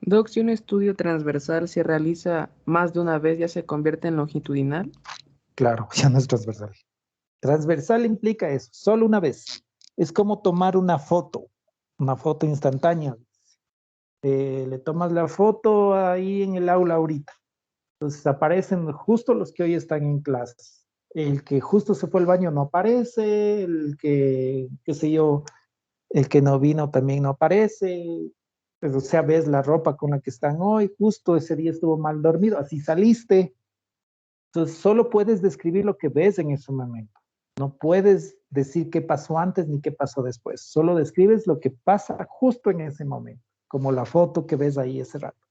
Doc, si un estudio transversal se realiza más de una vez, ¿ya se convierte en longitudinal? Claro, ya no es transversal. Transversal implica eso, solo una vez. Es como tomar una foto instantánea. Le tomas la foto ahí en el aula ahorita. Entonces aparecen justo los que hoy están en clases. El que justo se fue al baño no aparece, el que, qué sé yo, el que no vino también no aparece, pues, o sea, ves la ropa con la que están hoy, justo ese día estuvo mal dormido, así saliste. Entonces, solo puedes describir lo que ves en ese momento. No puedes decir qué pasó antes ni qué pasó después. Solo describes lo que pasa justo en ese momento, como la foto que ves ahí ese rato.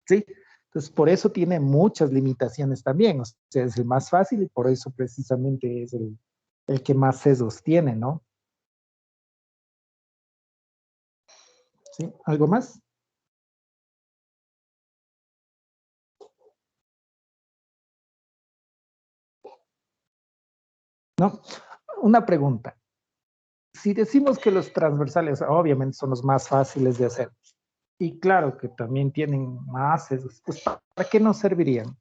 ¿Sí? Entonces, por eso tiene muchas limitaciones también. O sea, es el más fácil y por eso precisamente es el que más sesgos tiene, ¿no? ¿Sí? ¿Algo más? ¿No? Una pregunta. Si decimos que los transversales obviamente son los más fáciles de hacer, y claro que también tienen más sesgos, pues ¿para qué nos servirían?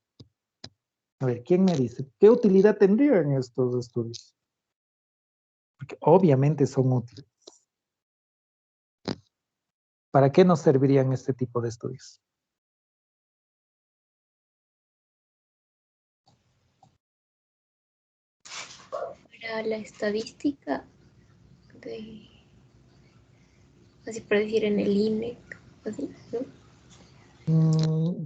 A ver, ¿quién me dice? ¿Qué utilidad tendrían estos estudios? Porque obviamente son útiles. ¿Para qué nos servirían este tipo de estudios? Para la estadística de, así por decir en el INEC, así, ¿no?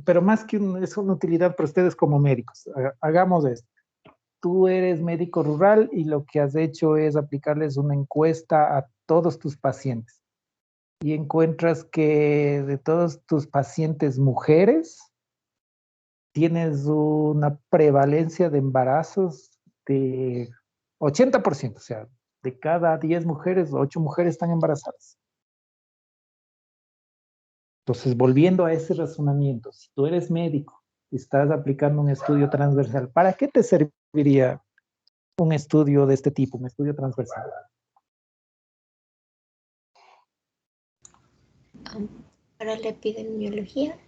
Pero más que es una utilidad para ustedes como médicos. Hagamos esto. Tú eres médico rural y lo que has hecho es aplicarles una encuesta a todos tus pacientes. Y encuentras que de todos tus pacientes mujeres, tienes una prevalencia de embarazos de 80%, o sea, de cada 10 mujeres, 8 mujeres están embarazadas. Entonces, volviendo a ese razonamiento, si tú eres médico y estás aplicando un estudio transversal, ¿para qué te serviría un estudio de este tipo, un estudio transversal? Para la epidemiología.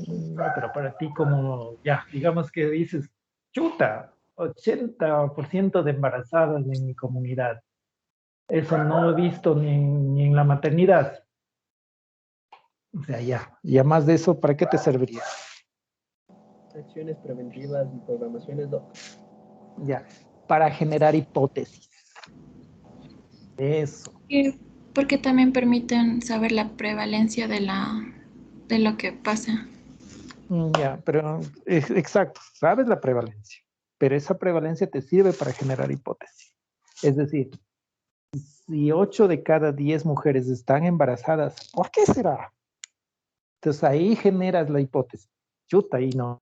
No, pero para ti como, ya, digamos que dices, chuta, 80% de embarazadas en mi comunidad. Eso no lo he visto ni en la maternidad. O sea, ya más de eso, ¿para qué te serviría? Acciones preventivas y programaciones, doc. Ya, para generar hipótesis. Eso. Porque también permiten saber la prevalencia de lo que pasa. Ya, pero exacto, sabes la prevalencia, pero esa prevalencia te sirve para generar hipótesis. Es decir, si 8 de cada 10 mujeres están embarazadas, ¿por qué será? Entonces ahí generas la hipótesis. Chuta, y no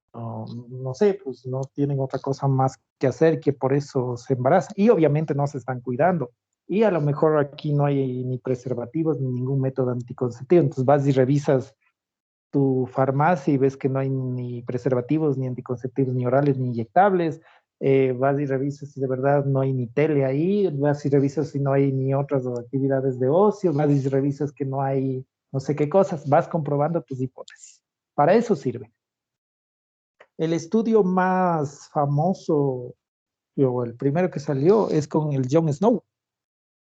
sé, pues no tienen otra cosa más que hacer que por eso se embarazan. Y obviamente no se están cuidando. Y a lo mejor aquí no hay ni preservativos ni ningún método anticonceptivo. Entonces vas y revisas tu farmacia y ves que no hay ni preservativos, ni anticonceptivos, ni orales, ni inyectables. Vas y revisas si de verdad no hay ni tele ahí, vas y revisas si no hay ni otras actividades de ocio, vas y revisas que no hay no sé qué cosas, vas comprobando tus hipótesis. Para eso sirve. El estudio más famoso, o el primero que salió, es con el Jon Snow,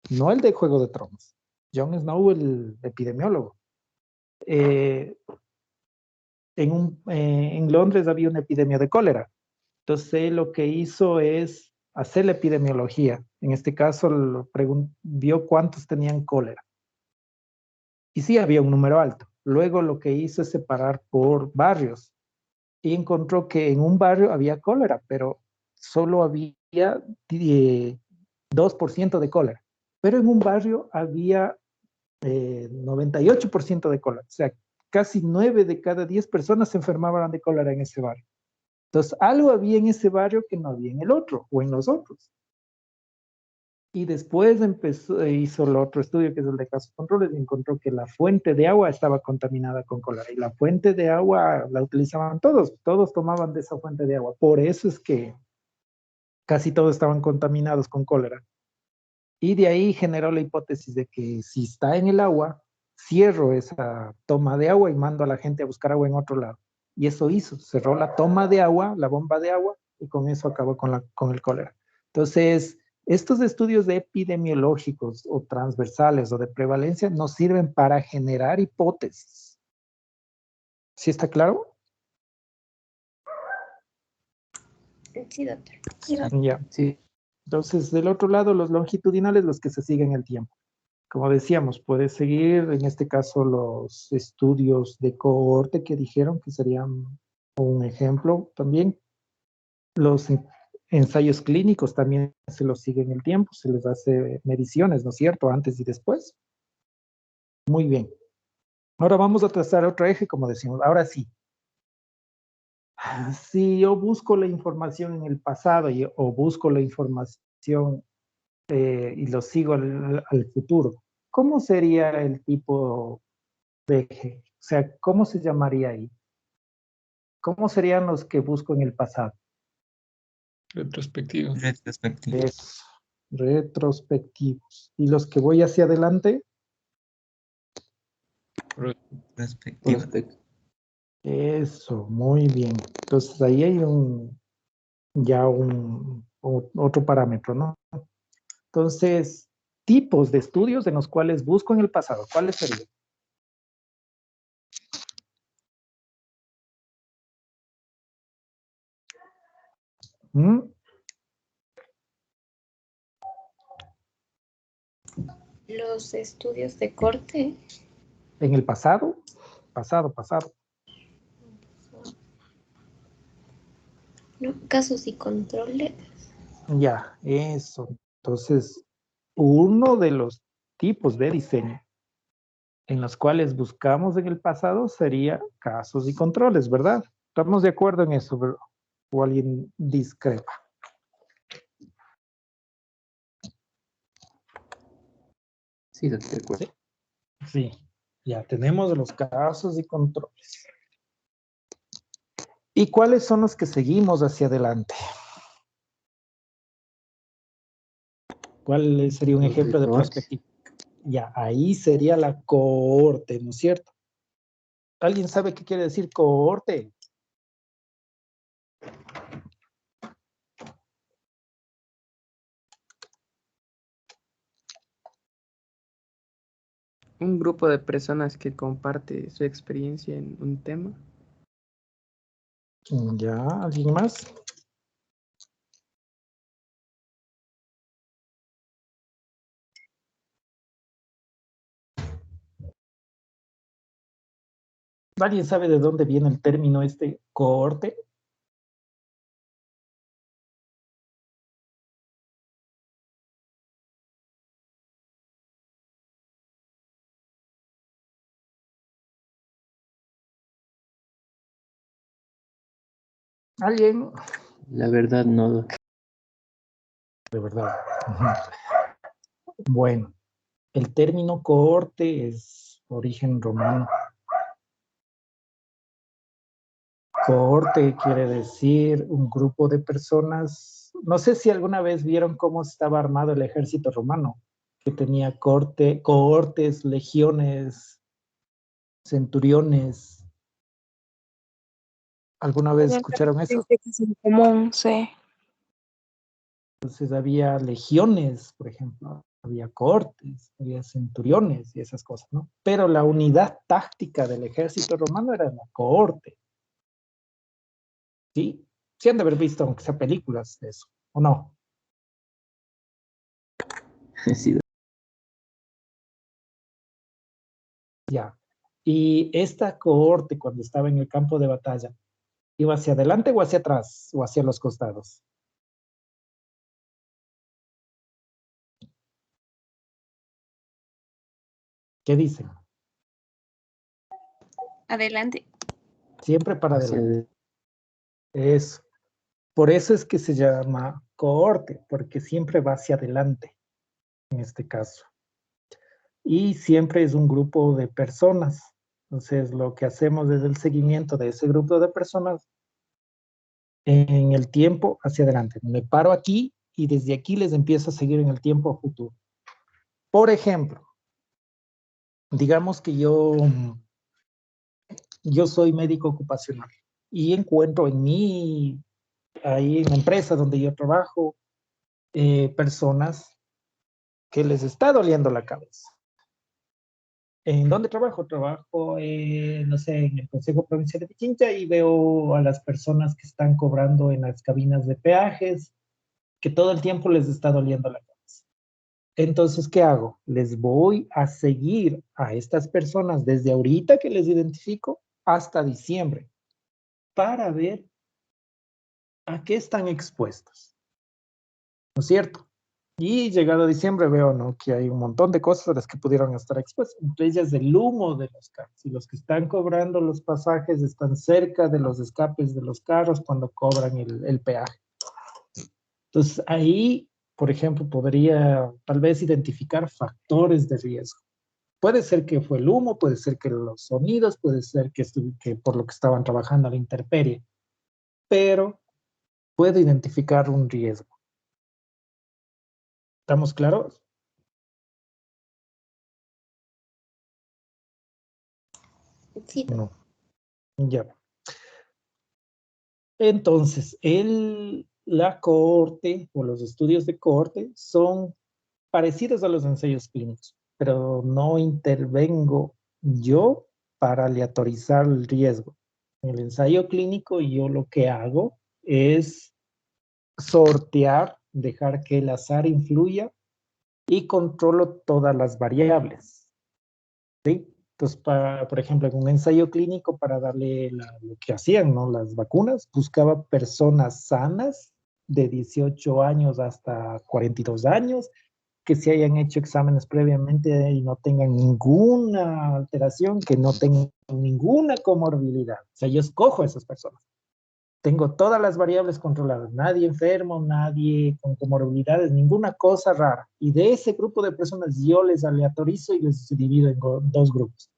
no el de Juego de Tronos. Jon Snow, el epidemiólogo. En Londres había una epidemia de cólera. Entonces, lo que hizo es hacer la epidemiología. En este caso, vio cuántos tenían cólera. Y sí, había un número alto. Luego, lo que hizo es separar por barrios. Y encontró que en un barrio había cólera, pero solo había 2% de cólera. Pero en un barrio había 98% de cólera. O sea, casi 9 de cada 10 personas se enfermaban de cólera en ese barrio. Entonces, algo había en ese barrio que no había en el otro o en los otros. Y después hizo el otro estudio, que es el de casos controles, y encontró que la fuente de agua estaba contaminada con cólera. Y la fuente de agua la utilizaban todos tomaban de esa fuente de agua. Por eso es que casi todos estaban contaminados con cólera. Y de ahí generó la hipótesis de que si está en el agua, cierro esa toma de agua y mando a la gente a buscar agua en otro lado. Y eso hizo, cerró la toma de agua, la bomba de agua, y con eso acabó con el cólera. Entonces, estos estudios de epidemiológicos o transversales o de prevalencia nos sirven para generar hipótesis. ¿Sí está claro? Sí, doctor. Ya. Sí. Entonces, del otro lado, los longitudinales, los que se siguen el tiempo. como decíamos, puede seguir, en este caso, los estudios de cohorte que dijeron que serían un ejemplo también. Los ensayos clínicos también se los sigue en el tiempo, se les hace mediciones, ¿no es cierto? Antes y después. Muy bien. Ahora vamos a trazar otro eje, como decimos. Ahora sí. Si yo busco la información en el pasado o busco la información y lo sigo al futuro, ¿cómo sería el tipo de eje? O sea, ¿cómo se llamaría ahí? ¿Cómo serían los que busco en el pasado? Retrospectivo. Retrospectivo. Es retrospectivos. ¿Y los que voy hacia adelante? Retrospectivo. Eso, muy bien. Entonces ahí hay otro parámetro, ¿no? Entonces, tipos de estudios en los cuales busco en el pasado, ¿cuáles serían? ¿Mm? Los estudios de corte, En el pasado, pasado. ¿no? Casos y controles. Ya, eso. Entonces, uno de los tipos de diseño en los cuales buscamos en el pasado sería casos y controles, ¿verdad? Estamos de acuerdo en eso, ¿verdad? ¿O alguien discrepa? Sí, de acuerdo. Sí, ya tenemos los casos y controles. ¿Y cuáles son los que seguimos hacia adelante? ¿Cuál sería un Los ejemplo de cohorte. prospectiva? Ya, ahí sería la cohorte, ¿no es cierto? ¿Alguien sabe qué quiere decir cohorte? Un grupo de personas que comparte su experiencia en un tema. Ya, ¿alguien más? ¿Alguien sabe de dónde viene el término este cohorte? ¿Alguien? La verdad no. De verdad. Ujú. Bueno, el término cohorte es origen romano. Cohorte quiere decir un grupo de personas. No sé si alguna vez vieron cómo estaba armado el ejército romano, que tenía cohortes, legiones, centuriones. ¿Alguna vez escucharon eso? En común, sí. Entonces había legiones, por ejemplo, había cohortes, había centuriones y esas cosas, ¿no? Pero la unidad táctica del ejército romano era la cohorte. ¿Sí? Sí han de haber visto, aunque sea películas de eso, ¿o no? Sí, Ya. Y esta cohorte, cuando estaba en el campo de batalla, ¿iba hacia adelante o hacia atrás o hacia los costados? ¿Qué dicen? Adelante. Siempre para hacia adelante. Eso. Por eso es que se llama cohorte, porque siempre va hacia adelante, en este caso. Y siempre es un grupo de personas. Entonces, lo que hacemos es el seguimiento de ese grupo de personas en el tiempo hacia adelante. Me paro aquí y desde aquí les empiezo a seguir en el tiempo futuro. Por ejemplo, digamos que yo soy médico ocupacional y encuentro ahí en la empresa donde yo trabajo, personas que les está doliendo la cabeza. ¿En dónde trabajo? Trabajo, no sé, en el Consejo Provincial de Pichincha y veo a las personas que están cobrando en las cabinas de peajes, que todo el tiempo les está doliendo la cabeza. Entonces, ¿qué hago? Les voy a seguir a estas personas desde ahorita que les identifico hasta diciembre para ver a qué están expuestos, ¿no es cierto? Y llegado diciembre veo, ¿no?, que hay un montón de cosas a las que pudieron estar expuestos, entre ellas el humo de los carros. Y los que están cobrando los pasajes están cerca de los escapes de los carros cuando cobran el peaje. Entonces ahí, por ejemplo, podría tal vez identificar factores de riesgo. Puede ser que fue el humo, puede ser que los sonidos, puede ser que por lo que estaban trabajando a la intemperie, pero puedo identificar un riesgo. ¿Estamos claros? Sí, No. Ya. Entonces, la cohorte o los estudios de cohorte son parecidos a los ensayos clínicos, pero no intervengo yo para aleatorizar el riesgo. En el ensayo clínico yo lo que hago es sortear, dejar que el azar influya y controlo todas las variables, ¿sí? Entonces, por ejemplo, en un ensayo clínico para darle lo que hacían, ¿no?, las vacunas, buscaba personas sanas de 18 años hasta 42 años, que se hayan hecho exámenes previamente y no tengan ninguna alteración, que no tengan ninguna comorbilidad. O sea, yo escojo a esas personas. Tengo todas las variables controladas, nadie enfermo, nadie con comorbilidades, ninguna cosa rara. Y de ese grupo de personas yo les aleatorizo y les divido en dos grupos.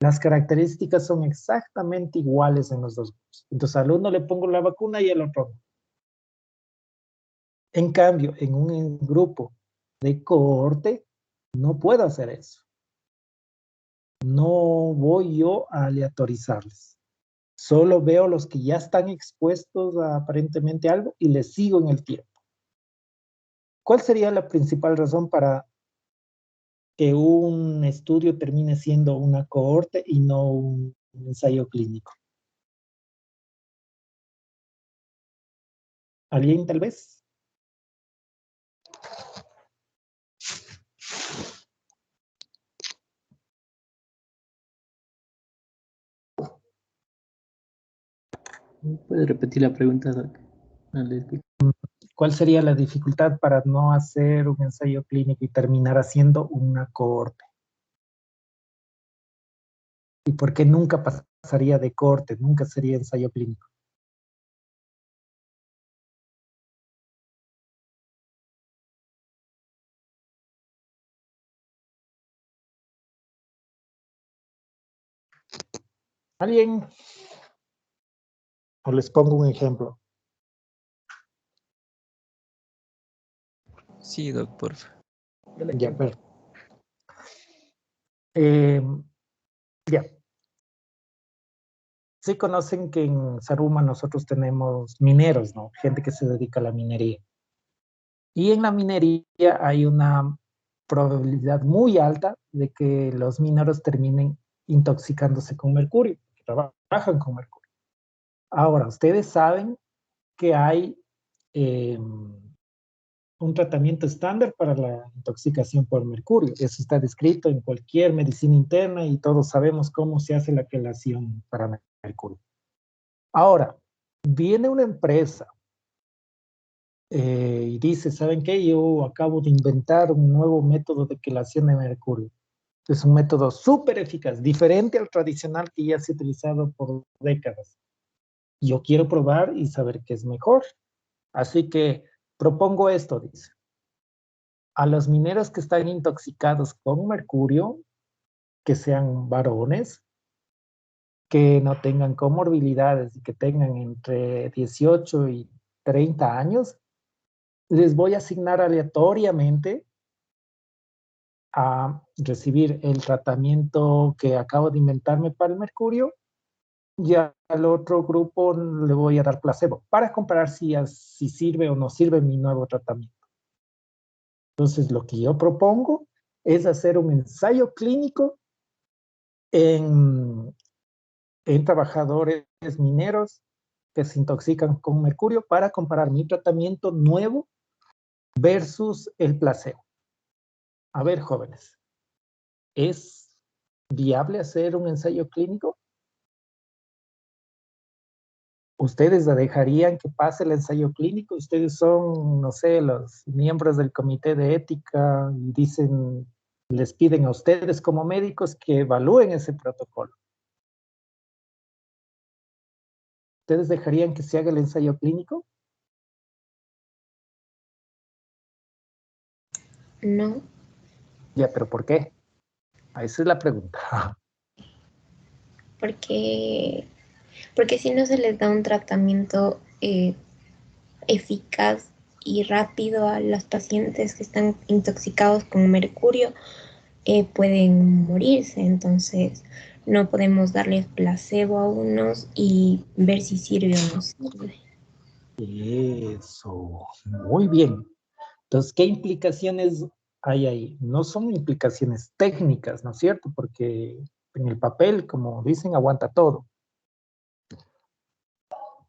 Las características son exactamente iguales en los dos grupos. Entonces al uno le pongo la vacuna y al otro no. En cambio, en un grupo de cohorte, no puedo hacer eso. No voy yo a aleatorizarles. Solo veo los que ya están expuestos a aparentemente algo y les sigo en el tiempo. ¿Cuál sería la principal razón para que un estudio termine siendo una cohorte y no un ensayo clínico? ¿Alguien tal vez? ¿Puede repetir la pregunta, Doc? No le escuché. ¿Cuál sería la dificultad para no hacer un ensayo clínico y terminar haciendo una cohorte? ¿Y por qué nunca pasaría de cohorte, nunca sería ensayo clínico? ¿Alguien? O les pongo un ejemplo. Sí, Doc, porfa. Ya, ver. Ya. Sí conocen que en Saruma nosotros tenemos mineros, ¿no? Gente que se dedica a la minería. Y en la minería hay una probabilidad muy alta de que los mineros terminen intoxicándose con mercurio, que trabajan con mercurio. Ahora, ustedes saben que hay un tratamiento estándar para la intoxicación por mercurio. Eso está descrito en cualquier medicina interna y todos sabemos cómo se hace la quelación para mercurio. Ahora, viene una empresa y dice, ¿saben qué? Yo acabo de inventar un nuevo método de quelación de mercurio. Es un método súper eficaz, diferente al tradicional que ya se ha utilizado por décadas. Yo quiero probar y saber qué es mejor. Así que propongo esto, dice. A los mineros que están intoxicados con mercurio, que sean varones, que no tengan comorbilidades y que tengan entre 18 y 30 años, les voy a asignar aleatoriamente a recibir el tratamiento que acabo de inventarme para el mercurio y al otro grupo le voy a dar placebo para comparar si sirve o no sirve mi nuevo tratamiento. Entonces, lo que yo propongo es hacer un ensayo clínico en trabajadores mineros que se intoxican con mercurio para comparar mi tratamiento nuevo versus el placebo. A ver, jóvenes, ¿es viable hacer un ensayo clínico? ¿Ustedes dejarían que pase el ensayo clínico? Ustedes son, no sé, los miembros del comité de ética y dicen, les piden a ustedes como médicos que evalúen ese protocolo. ¿Ustedes dejarían que se haga el ensayo clínico? No, Ya, pero ¿por qué? Esa es la pregunta. porque si no se les da un tratamiento eficaz y rápido a los pacientes que están intoxicados con mercurio, pueden morirse. Entonces, no podemos darles placebo a unos y ver si sirve o no sirve. Eso, muy bien. Entonces, ¿qué implicaciones hay ahí? No son implicaciones técnicas, ¿no es cierto? Porque en el papel, como dicen, aguanta todo.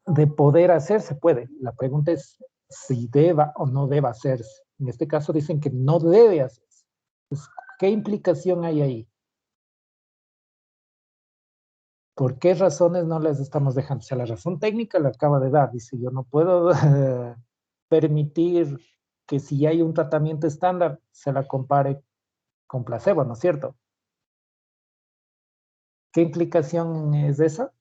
De poder hacer, se puede. La pregunta es si deba o no deba hacerse. En este caso dicen que no debe hacerse. Entonces, ¿qué implicación hay ahí? ¿Por qué razones no les estamos dejando? O sea, la razón técnica la acaba de dar. Dice, yo no puedo permitir que si hay un tratamiento estándar, se la compare con placebo, ¿no es cierto? ¿Qué implicación es esa?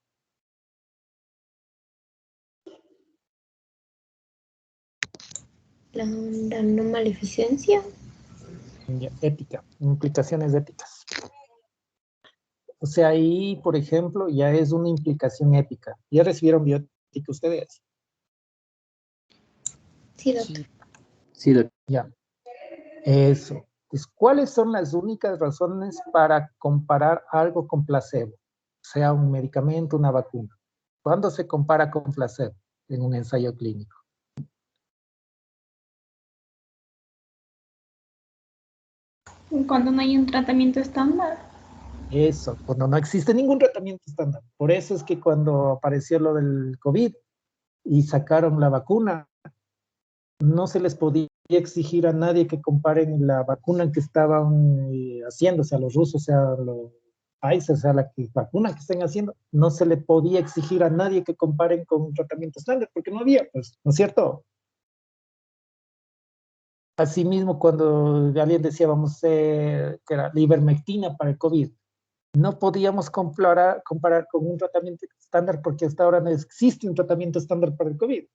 La no maleficencia. Ética, implicaciones éticas. O sea, ahí, por ejemplo, ya es una implicación ética. ¿Ya recibieron bioética ustedes? Sí, doctor. Sí, doctor. Ya, eso. Pues, ¿cuáles son las únicas razones para comparar algo con placebo? Sea un medicamento, una vacuna. ¿Cuándo se compara con placebo en un ensayo clínico? Cuando no hay un tratamiento estándar. Eso, cuando no existe ningún tratamiento estándar. Por eso es que cuando apareció lo del COVID y sacaron la vacuna, no se les podía exigir a nadie que comparen la vacuna que estaban haciendo, o sea, los rusos, o sea, los países, o sea, la vacuna que estén haciendo, no se le podía exigir a nadie que comparen con un tratamiento estándar, porque no había, pues, ¿no es cierto? Asimismo, cuando alguien decía, vamos a hacer, que era la ivermectina para el COVID, no podíamos comparar con un tratamiento estándar porque hasta ahora no existe un tratamiento estándar para el COVID.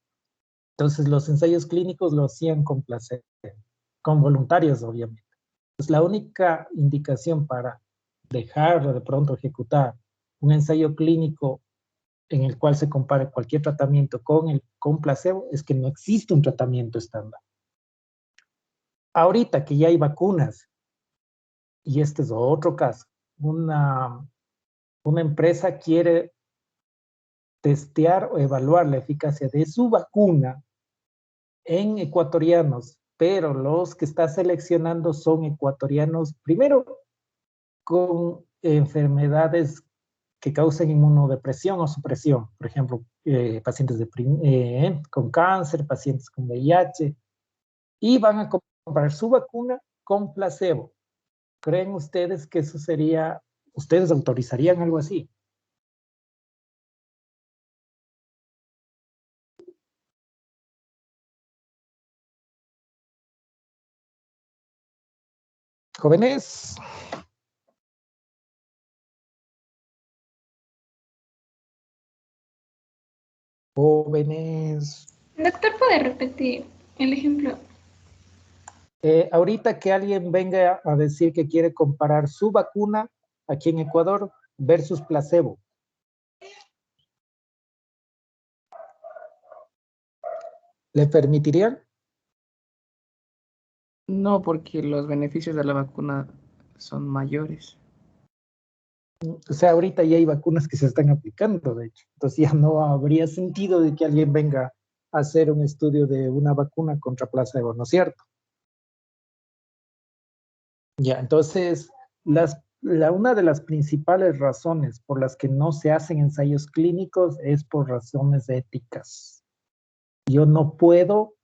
Entonces, los ensayos clínicos lo hacían con placer, con voluntarios, obviamente. Pues la única indicación para dejar de pronto ejecutar un ensayo clínico en el cual se compare cualquier tratamiento con placebo es que no existe un tratamiento estándar. Ahorita que ya hay vacunas, y este es otro caso, una empresa quiere testear o evaluar la eficacia de su vacuna en ecuatorianos, pero los que está seleccionando son ecuatorianos, primero, con enfermedades que causen inmunodepresión o supresión, por ejemplo, pacientes con cáncer, pacientes con VIH, y van a comparar su vacuna con placebo. ¿Creen ustedes que eso sería, ustedes autorizarían algo así? Jóvenes. Jóvenes. Doctor, ¿puede repetir el ejemplo? Ahorita que alguien venga a decir que quiere comparar su vacuna aquí en Ecuador versus placebo. ¿Le permitirían? No, porque los beneficios de la vacuna son mayores. O sea, ahorita ya hay vacunas que se están aplicando, de hecho. Entonces ya no habría sentido de que alguien venga a hacer un estudio de una vacuna contra placebo, ¿no es cierto? Ya, entonces, una de las principales razones por las que no se hacen ensayos clínicos es por razones éticas. Yo no puedo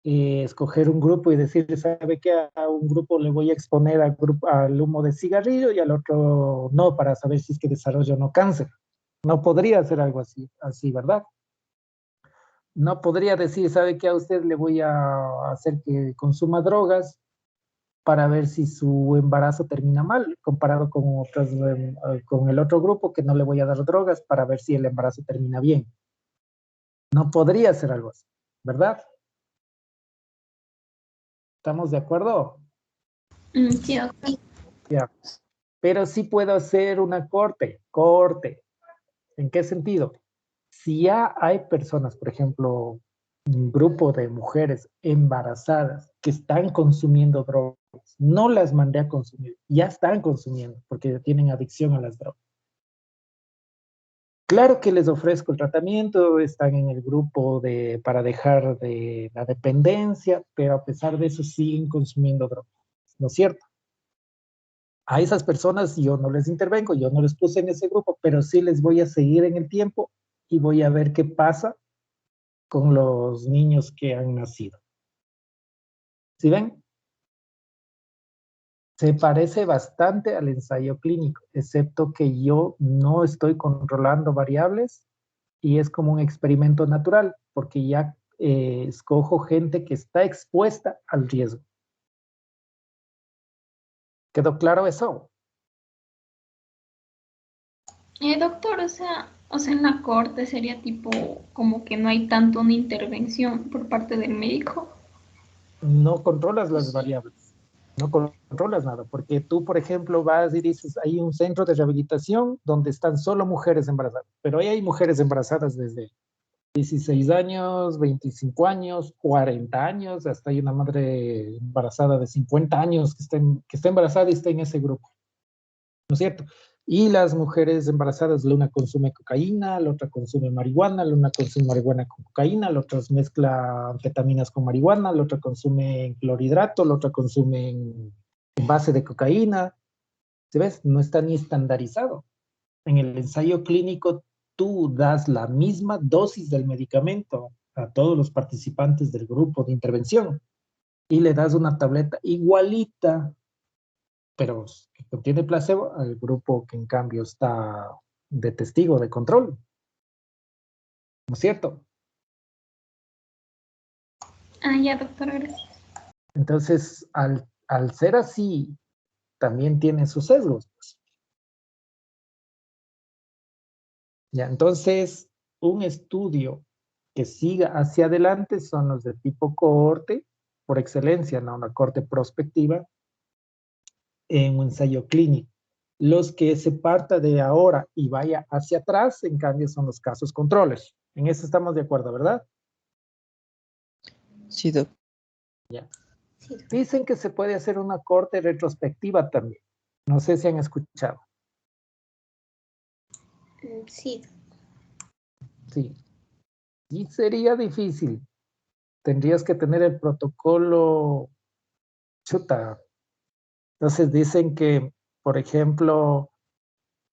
escoger un grupo y decir, ¿sabe qué? A un grupo le voy a exponer al humo de cigarrillo y al otro no, para saber si es que desarrolla o no cáncer. No podría hacer algo así, ¿verdad? No podría decir, ¿sabe qué? A usted le voy a hacer que consuma drogas para ver si su embarazo termina mal, comparado con con el otro grupo que no le voy a dar drogas para ver si el embarazo termina bien. No podría hacer algo así, ¿verdad? ¿Estamos de acuerdo? Sí, doctor. Ya. Pero sí puedo hacer una corte. ¿En qué sentido? Si ya hay personas, por ejemplo, un grupo de mujeres embarazadas que están consumiendo drogas, no las mandé a consumir, ya están consumiendo porque tienen adicción a las drogas. Claro que les ofrezco el tratamiento, están en el grupo para dejar de la dependencia, pero a pesar de eso siguen consumiendo drogas, ¿no es cierto? A esas personas yo no les intervengo, yo no les puse en ese grupo, pero sí les voy a seguir en el tiempo y voy a ver qué pasa con los niños que han nacido. ¿Sí ven? Se parece bastante al ensayo clínico, excepto que yo no estoy controlando variables y es como un experimento natural, porque ya escojo gente que está expuesta al riesgo. ¿Quedó claro eso? Doctor, o sea, en la corte sería tipo como que no hay tanto una intervención por parte del médico. No controlas las variables, no controlas nada, porque tú, por ejemplo, vas y dices, hay un centro de rehabilitación donde están solo mujeres embarazadas, pero ahí hay mujeres embarazadas desde 16 años, 25 años, 40 años, hasta hay una madre embarazada de 50 años que está embarazada y está en ese grupo, ¿no es cierto? Y las mujeres embarazadas, la una consume cocaína, la otra consume marihuana, la una consume marihuana con cocaína, la otra mezcla anfetaminas con marihuana, la otra consume clorhidrato, la otra consume en base de cocaína. ¿Se ves? No está ni estandarizado. En el ensayo clínico tú das la misma dosis del medicamento a todos los participantes del grupo de intervención y le das una tableta igualita, pero que contiene placebo, al grupo que en cambio está de testigo de control. ¿No es cierto? Ya, doctor, gracias. Entonces, al ser así, también tiene sus sesgos, pues. Ya, entonces, un estudio que siga hacia adelante son los de tipo cohorte, por excelencia, ¿no? Una cohorte prospectiva en un ensayo clínico. Los que se parta de ahora y vaya hacia atrás, en cambio, son los casos controles. En eso estamos de acuerdo, ¿verdad? Sí, doc. Ya. Dicen que se puede hacer una cohorte retrospectiva también. No sé si han escuchado. Sí. Sí. Y sería difícil. Tendrías que tener el protocolo chuta. Entonces dicen que, por ejemplo,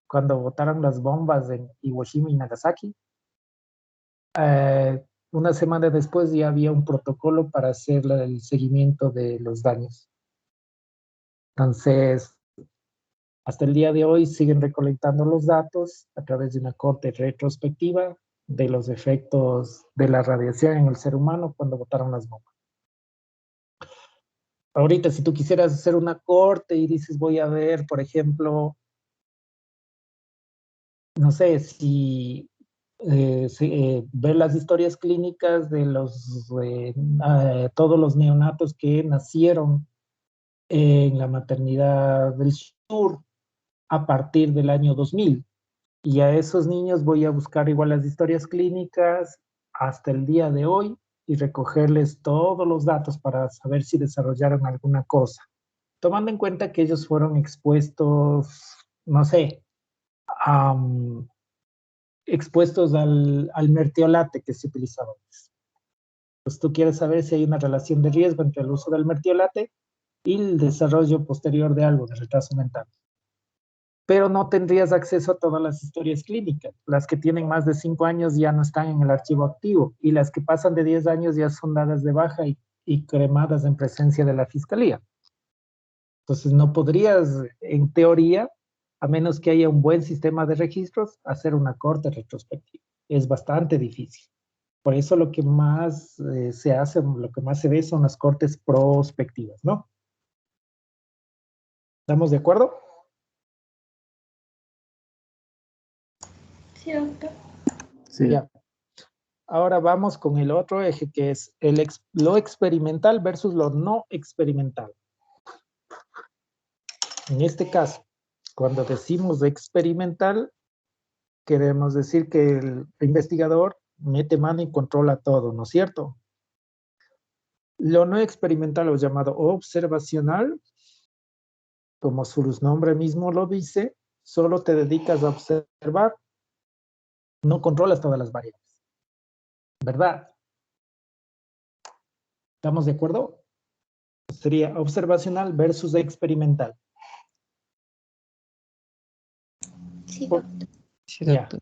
cuando botaron las bombas en Hiroshima y Nagasaki, una semana después ya había un protocolo para hacer el seguimiento de los daños. Entonces, hasta el día de hoy siguen recolectando los datos a través de una corte retrospectiva de los efectos de la radiación en el ser humano cuando botaron las bombas. Ahorita, si tú quisieras hacer una corte y dices, voy a ver, por ejemplo, no sé, ver las historias clínicas de todos los neonatos que nacieron en la maternidad del sur a partir del año 2000. Y a esos niños voy a buscar igual las historias clínicas hasta el día de hoy y recogerles todos los datos para saber si desarrollaron alguna cosa. Tomando en cuenta que ellos fueron expuestos, no sé, expuestos al mertiolate que se utilizaba antes. Pues tú quieres saber si hay una relación de riesgo entre el uso del mertiolate y el desarrollo posterior de algo, de retraso mental. Pero no tendrías acceso a todas las historias clínicas. Las que tienen más de 5 años ya no están en el archivo activo y las que pasan de 10 años ya son dadas de baja y y cremadas en presencia de la fiscalía. Entonces no podrías, en teoría, a menos que haya un buen sistema de registros, hacer una corte retrospectiva. Es bastante difícil. Por eso lo que más se hace, lo que más se ve son las cortes prospectivas, ¿no? ¿Estamos de acuerdo? Sí, doctor. Sí. Ya. Ahora vamos con el otro eje, que es lo experimental versus lo no experimental. En este caso, cuando decimos experimental, queremos decir que el investigador mete mano y controla todo, ¿no es cierto? Lo no experimental, o llamado observacional, como su nombre mismo lo dice, solo te dedicas a observar, no controlas todas las variables. ¿Verdad? ¿Estamos de acuerdo? Sería observacional versus experimental. Sí, Por- doctor. Sí, Ya. doctor.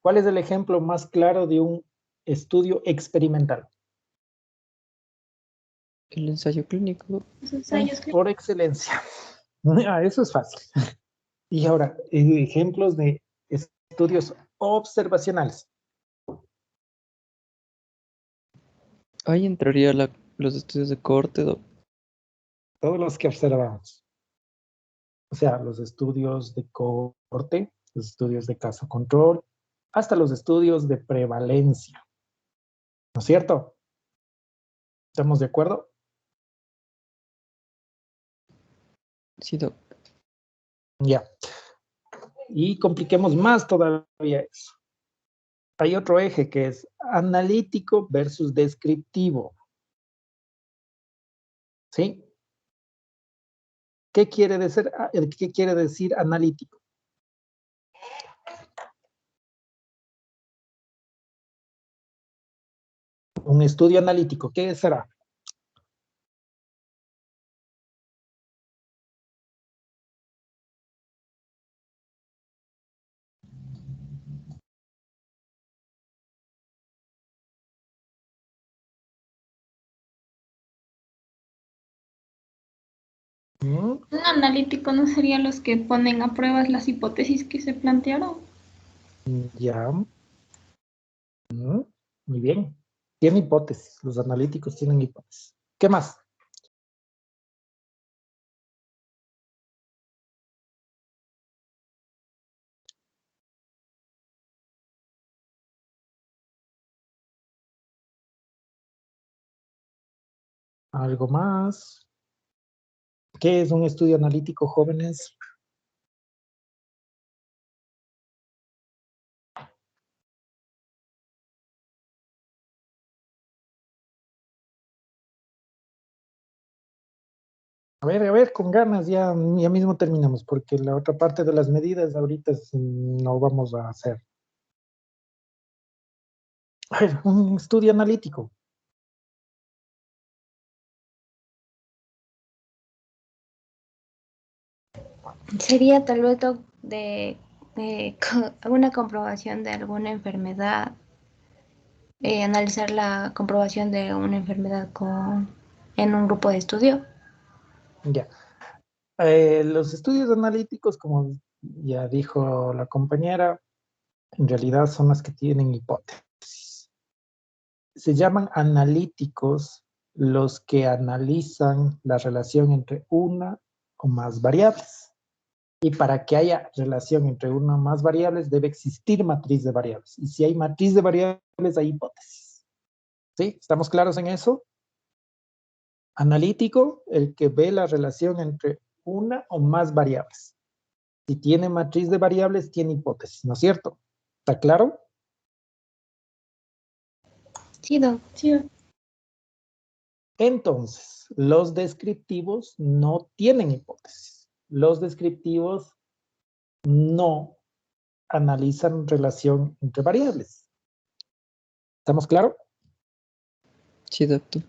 ¿Cuál es el ejemplo más claro de un estudio experimental? El ensayo clínico. Los ensayos clínicos. Por excelencia. Ah, eso es fácil. Y ahora, ejemplos de estudios observacionales. Ahí entraría los estudios de corte, Todos los que observamos. O sea, los estudios de corte, los estudios de caso control, hasta los estudios de prevalencia. ¿No es cierto? ¿Estamos de acuerdo? Sí, doctor. Ya. Y compliquemos más todavía eso. Hay otro eje que es analítico versus descriptivo. ¿Sí? ¿Qué quiere decir analítico? Un estudio analítico, ¿qué será? ¿Mm? Un analítico no sería los que ponen a prueba las hipótesis que se plantearon. Ya. Muy bien. Tiene hipótesis. Los analíticos tienen hipótesis. ¿Qué más? ¿Algo más? ¿Qué es un estudio analítico, jóvenes? A ver, con ganas, ya mismo terminamos, porque la otra parte de las medidas ahorita no vamos a hacer. A ver, un estudio analítico. Sería tal vez una comprobación de alguna enfermedad, analizar la comprobación de una enfermedad en un grupo de estudio. Ya. Los estudios analíticos, como ya dijo la compañera, en realidad son las que tienen hipótesis. Se llaman analíticos los que analizan la relación entre una o más variables. Y para que haya relación entre una o más variables, debe existir matriz de variables. Y si hay matriz de variables, hay hipótesis. ¿Sí? ¿Estamos claros en eso? Analítico, el que ve la relación entre una o más variables. Si tiene matriz de variables, tiene hipótesis, ¿no es cierto? ¿Está claro? Sí, doctor. Entonces, los descriptivos no tienen hipótesis. Los descriptivos no analizan relación entre variables. ¿Estamos claros? Sí, doctor.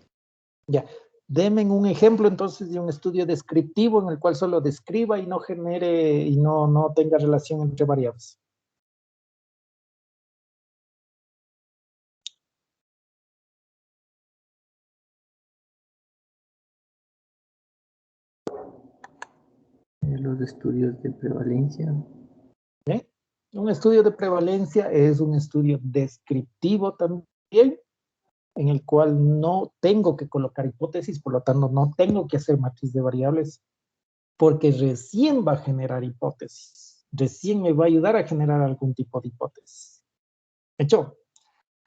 Ya. Denme un ejemplo entonces de un estudio descriptivo en el cual solo describa y no genere y no tenga relación entre variables. Los estudios de prevalencia. Un estudio de prevalencia es un estudio descriptivo también, en el cual no tengo que colocar hipótesis, por lo tanto no tengo que hacer matriz de variables, porque recién va a generar hipótesis, recién me va a ayudar a generar algún tipo de hipótesis. ¿Hecho?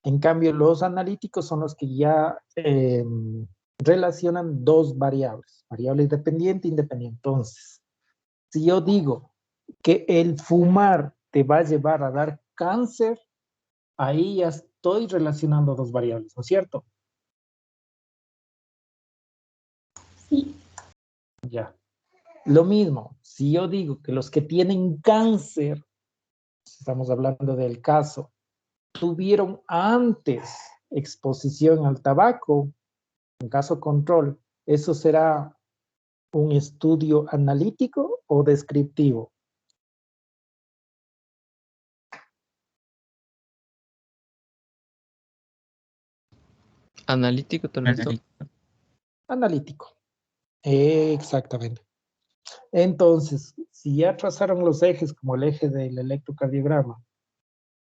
En cambio, los analíticos son los que ya relacionan dos variables, variable dependiente e independiente. Entonces, si yo digo que el fumar te va a llevar a dar cáncer, ahí ya estoy relacionando dos variables, ¿no es cierto? Sí. Ya. Lo mismo, si yo digo que los que tienen cáncer, estamos hablando del caso, tuvieron antes exposición al tabaco, en caso control, ¿eso será un estudio analítico o descriptivo? Analítico, tal vez. Analítico. Exactamente. Entonces, si ya trazaron los ejes como el eje del electrocardiograma,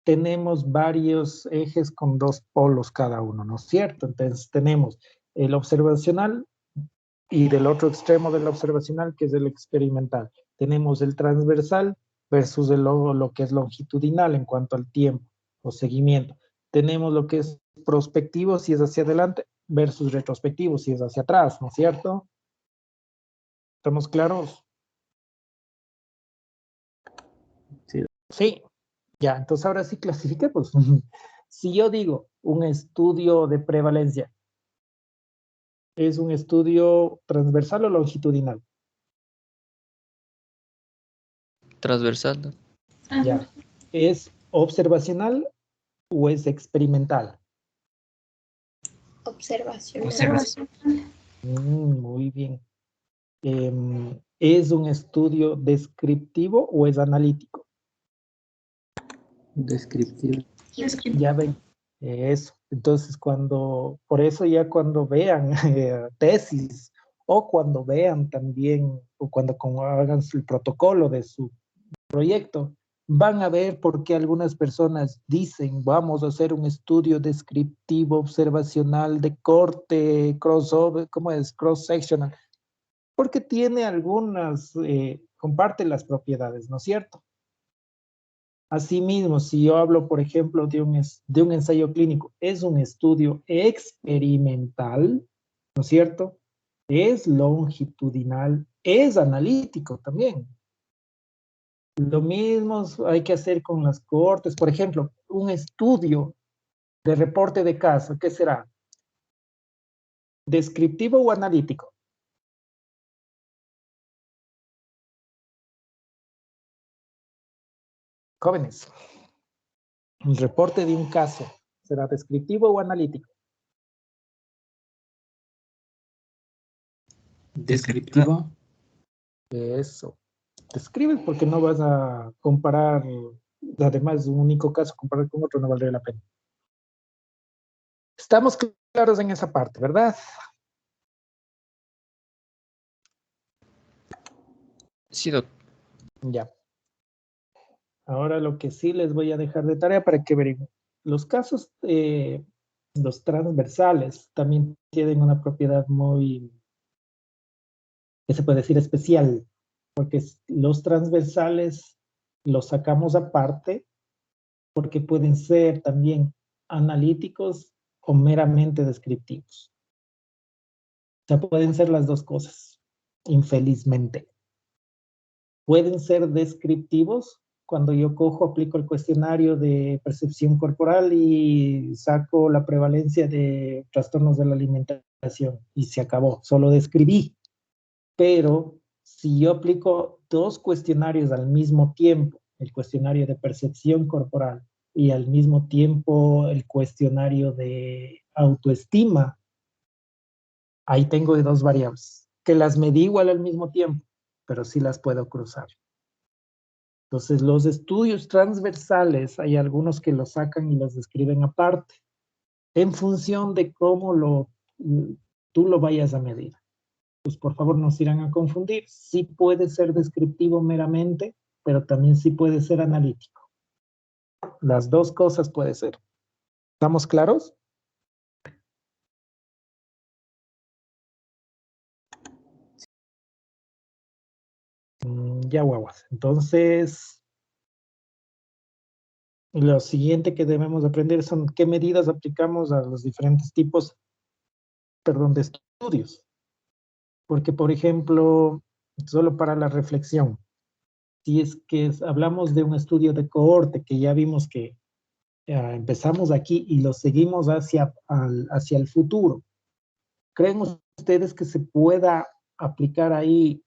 tenemos varios ejes con dos polos cada uno, ¿no es cierto? Entonces tenemos el observacional y del otro extremo del observacional, que es el experimental. Tenemos el transversal versus lo que es longitudinal en cuanto al tiempo o seguimiento. Tenemos lo que es prospectivo si es hacia adelante versus retrospectivo si es hacia atrás, ¿no es cierto? ¿Estamos claros? Sí. Sí. Ya, entonces ahora sí clasifiquemos. Si yo digo un estudio de prevalencia, ¿es un estudio transversal o longitudinal? Transversal, ¿no? Ya. ¿Es observacional o es experimental? Observación. Muy bien. ¿Es un estudio descriptivo o es analítico? Descriptivo. Ya ven, eso. Entonces, por eso ya cuando vean tesis o cuando vean también, o cuando hagan el protocolo de su proyecto, van a ver por qué algunas personas dicen, vamos a hacer un estudio descriptivo, observacional, de corte, crossover, ¿cómo es? Cross-sectional. Porque tiene comparte las propiedades, ¿no es cierto? Asimismo, si yo hablo, por ejemplo, de un ensayo clínico, es un estudio experimental, ¿no es cierto? Es longitudinal, es analítico también. Lo mismo hay que hacer con las cortes. Por ejemplo, un estudio de reporte de caso, ¿qué será? ¿Descriptivo o analítico? Jóvenes, el reporte de un caso, ¿será descriptivo o analítico? Descriptivo. Eso. Describes porque no vas a comparar, además de un único caso, comparar con otro no valdría la pena. Estamos claros en esa parte, ¿verdad? Sí, doctor. Ya. Ahora lo que sí les voy a dejar de tarea para que averigüen. Los casos, los transversales, también tienen una propiedad muy, que se puede decir especial, porque los transversales los sacamos aparte porque pueden ser también analíticos o meramente descriptivos. O sea, pueden ser las dos cosas, infelizmente. Pueden ser descriptivos cuando yo aplico el cuestionario de percepción corporal y saco la prevalencia de trastornos de la alimentación y se acabó, solo describí. Pero si yo aplico dos cuestionarios al mismo tiempo, el cuestionario de percepción corporal y al mismo tiempo el cuestionario de autoestima, ahí tengo dos variables, que las medí igual al mismo tiempo, pero sí las puedo cruzar. Entonces, los estudios transversales, hay algunos que los sacan y los describen aparte, en función de cómo tú lo vayas a medir. pues por favor no se irán a confundir. Sí puede ser descriptivo meramente, pero también sí puede ser analítico. Las dos cosas puede ser. ¿Estamos claros? Ya, guaguas. Entonces, lo siguiente que debemos aprender son qué medidas aplicamos a los diferentes tipos, perdón, de estudios. Porque, por ejemplo, solo para la reflexión, si es que hablamos de un estudio de cohorte, que ya vimos que empezamos aquí y lo seguimos hacia el futuro, ¿creen ustedes que se pueda aplicar ahí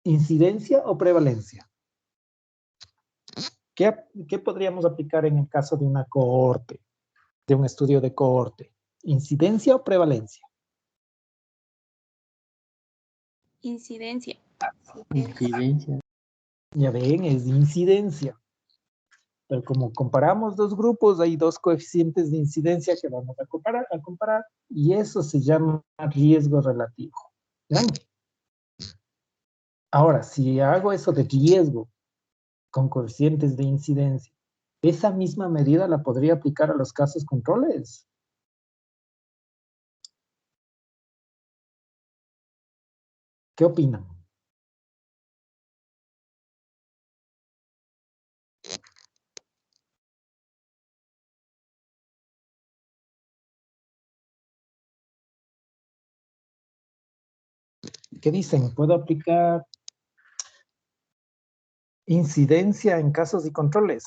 incidencia o prevalencia? ¿Qué podríamos aplicar en el caso de una cohorte, de un estudio de cohorte? ¿Incidencia o prevalencia? Incidencia. Incidencia. Ya ven, es incidencia. Pero como comparamos dos grupos, hay dos coeficientes de incidencia que vamos a comparar y eso se llama riesgo relativo. ¿Ven? Ahora, si hago eso de riesgo con coeficientes de incidencia, esa misma medida la podría aplicar a los casos controles. ¿Qué opinan? ¿Qué dicen? ¿Puedo aplicar incidencia en casos y controles?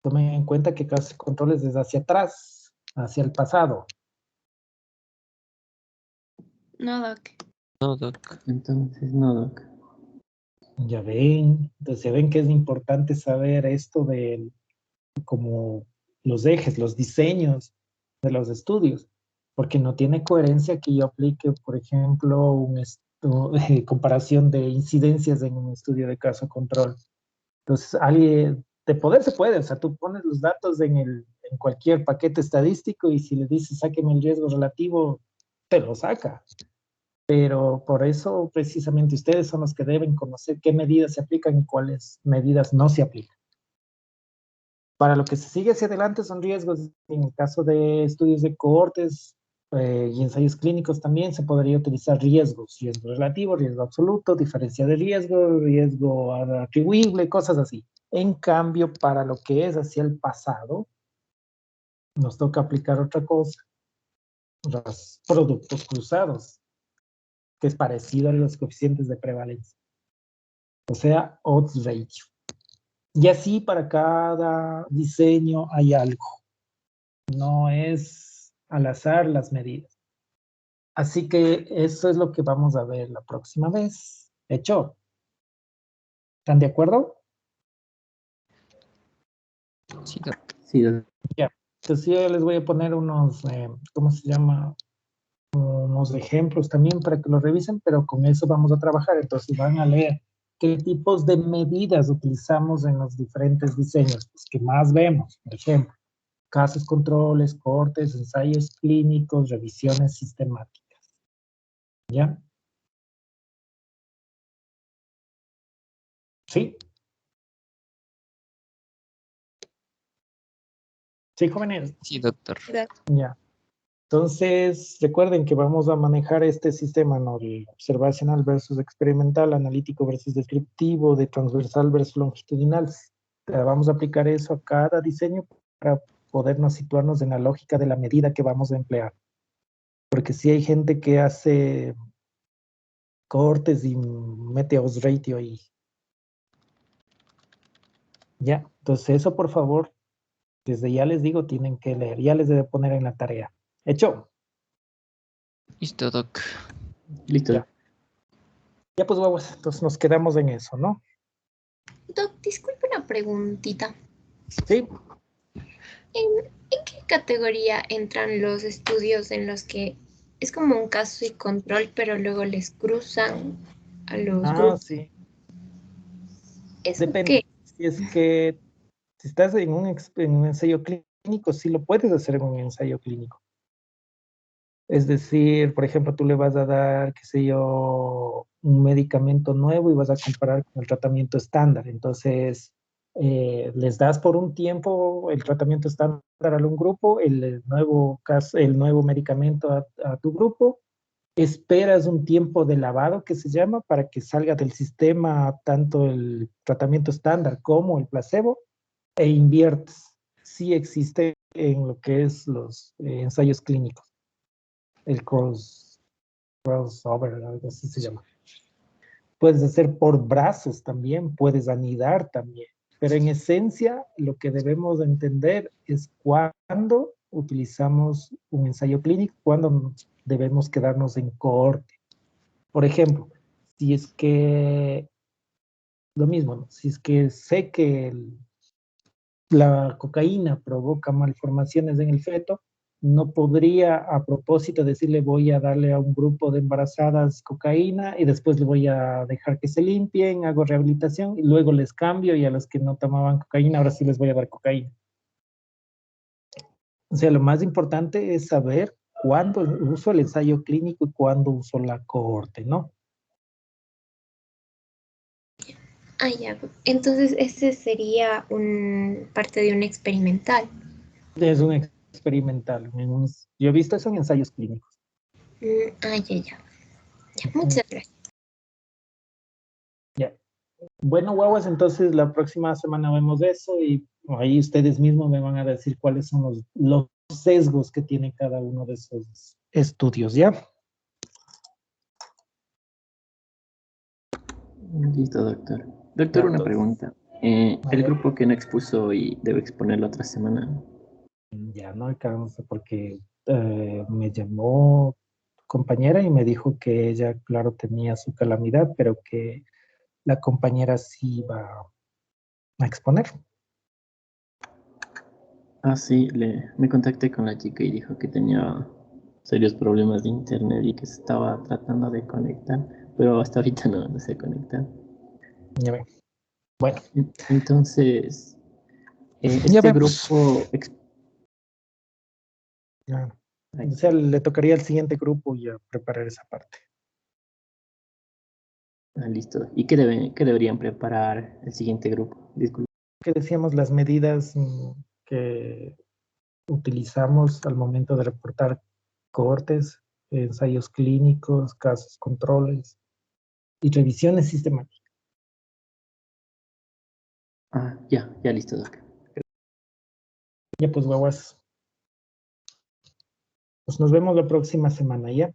Tomen en cuenta que casos y controles es hacia atrás, hacia el pasado. No, Doc. No, Doc. Entonces, no, Doc. Ya ven, entonces ya ven que es importante saber esto de como los ejes, los diseños de los estudios, porque no tiene coherencia que yo aplique, por ejemplo, comparación de incidencias en un estudio de caso control. Entonces, alguien, de poder se puede, o sea, tú pones los datos en cualquier paquete estadístico y si le dices sáqueme el riesgo relativo, te lo saca. Pero por eso precisamente ustedes son los que deben conocer qué medidas se aplican y cuáles medidas no se aplican. Para lo que se sigue hacia adelante son riesgos. En el caso de estudios de cohortes y ensayos clínicos también se podría utilizar riesgos. Riesgo relativo, riesgo absoluto, diferencia de riesgo, riesgo atribuible, cosas así. En cambio, para lo que es hacia el pasado, nos toca aplicar otra cosa. Los productos cruzados, que es parecido a los coeficientes de prevalencia. O sea, odds ratio. Y así para cada diseño hay algo. No es al azar las medidas. Así que eso es lo que vamos a ver la próxima vez. ¿Hecho? ¿Están de acuerdo? Sí, Doc. Sí, Doc. Ya. Entonces yo les voy a poner unos, ¿cómo se llama? Unos ejemplos también para que lo revisen, pero con eso vamos a trabajar. Entonces van a leer qué tipos de medidas utilizamos en los diferentes diseños, pues, que más vemos, por ejemplo, casos, controles, cortes, ensayos clínicos, revisiones sistemáticas. ¿Ya? ¿Sí? ¿Sí, jóvenes? Sí, doctor. Ya. Entonces, recuerden que vamos a manejar este sistema, ¿no? De observacional versus experimental, analítico versus descriptivo, de transversal versus longitudinal. Vamos a aplicar eso a cada diseño para podernos situarnos en la lógica de la medida que vamos a emplear. Porque si hay gente que hace cortes y mete odds ratio ahí. Ya, entonces eso por favor, desde ya les digo, tienen que leer, ya les debe poner en la tarea. ¿Hecho? Listo, Doc. Listo. Ya. Ya pues, guaguas, entonces nos quedamos en eso, ¿no? Doc, disculpe una preguntita. Sí. ¿En qué categoría entran los estudios en los que es como un caso y control, pero luego les cruzan a los grupos? Sí. ¿Eso Depende. qué? Si es que si estás en un ensayo clínico clínico sí lo puedes hacer en un ensayo clínico. Es decir, por ejemplo, tú le vas a dar, qué sé yo, un medicamento nuevo y vas a comparar con el tratamiento estándar. Entonces, les das por un tiempo el tratamiento estándar a un grupo, el nuevo medicamento a tu grupo, esperas un tiempo de lavado que se llama para que salga del sistema tanto el tratamiento estándar como el placebo e inviertes. Sí existe en lo que es los ensayos clínicos, el crossover, algo así se llama. Puedes hacer por brazos también, puedes anidar también, pero en esencia lo que debemos entender es cuándo utilizamos un ensayo clínico, cuándo debemos quedarnos en cohorte. Por ejemplo, si es que, lo mismo, ¿no? Si es que sé que la cocaína provoca malformaciones en el feto, no podría a propósito decirle voy a darle a un grupo de embarazadas cocaína y después le voy a dejar que se limpien, hago rehabilitación y luego les cambio y a los que no tomaban cocaína ahora sí les voy a dar cocaína. O sea, lo más importante es saber cuándo uso el ensayo clínico y cuándo uso la cohorte, ¿no? Ah, ya. Entonces, ese sería parte de un experimental. Es un experimental. Yo he visto eso en ensayos clínicos. Ah, ya, ya. Ya, muchas gracias. Ya. Bueno, guaguas, entonces la próxima semana vemos eso y ahí ustedes mismos me van a decir cuáles son los sesgos que tiene cada uno de esos estudios, ¿ya? Listo, doctor. Ya, Doctor, una entonces, pregunta. a El ver, grupo que no expuso y debe exponer la otra semana. ya no alcanza porque me llamó compañera y me dijo que ella, claro, tenía su calamidad, pero que la compañera sí iba a exponer. Ah, sí, me contacté con la chica y dijo que tenía serios problemas de internet y que se estaba tratando de conectar, pero hasta ahorita no se conecta. Ya ven. Bueno, Entonces, ya este vemos. grupo... Ya. Ay, O sea, le tocaría al siguiente grupo ya preparar esa parte. listo. ¿Y qué deberían preparar el siguiente grupo? Disculpe. Que decíamos las medidas que utilizamos al momento de reportar cortes, ensayos clínicos, casos controles y revisiones sistemáticas. Ah, ya listo, doctor. Ya pues, guaguas. Pues nos vemos la próxima semana, ¿ya?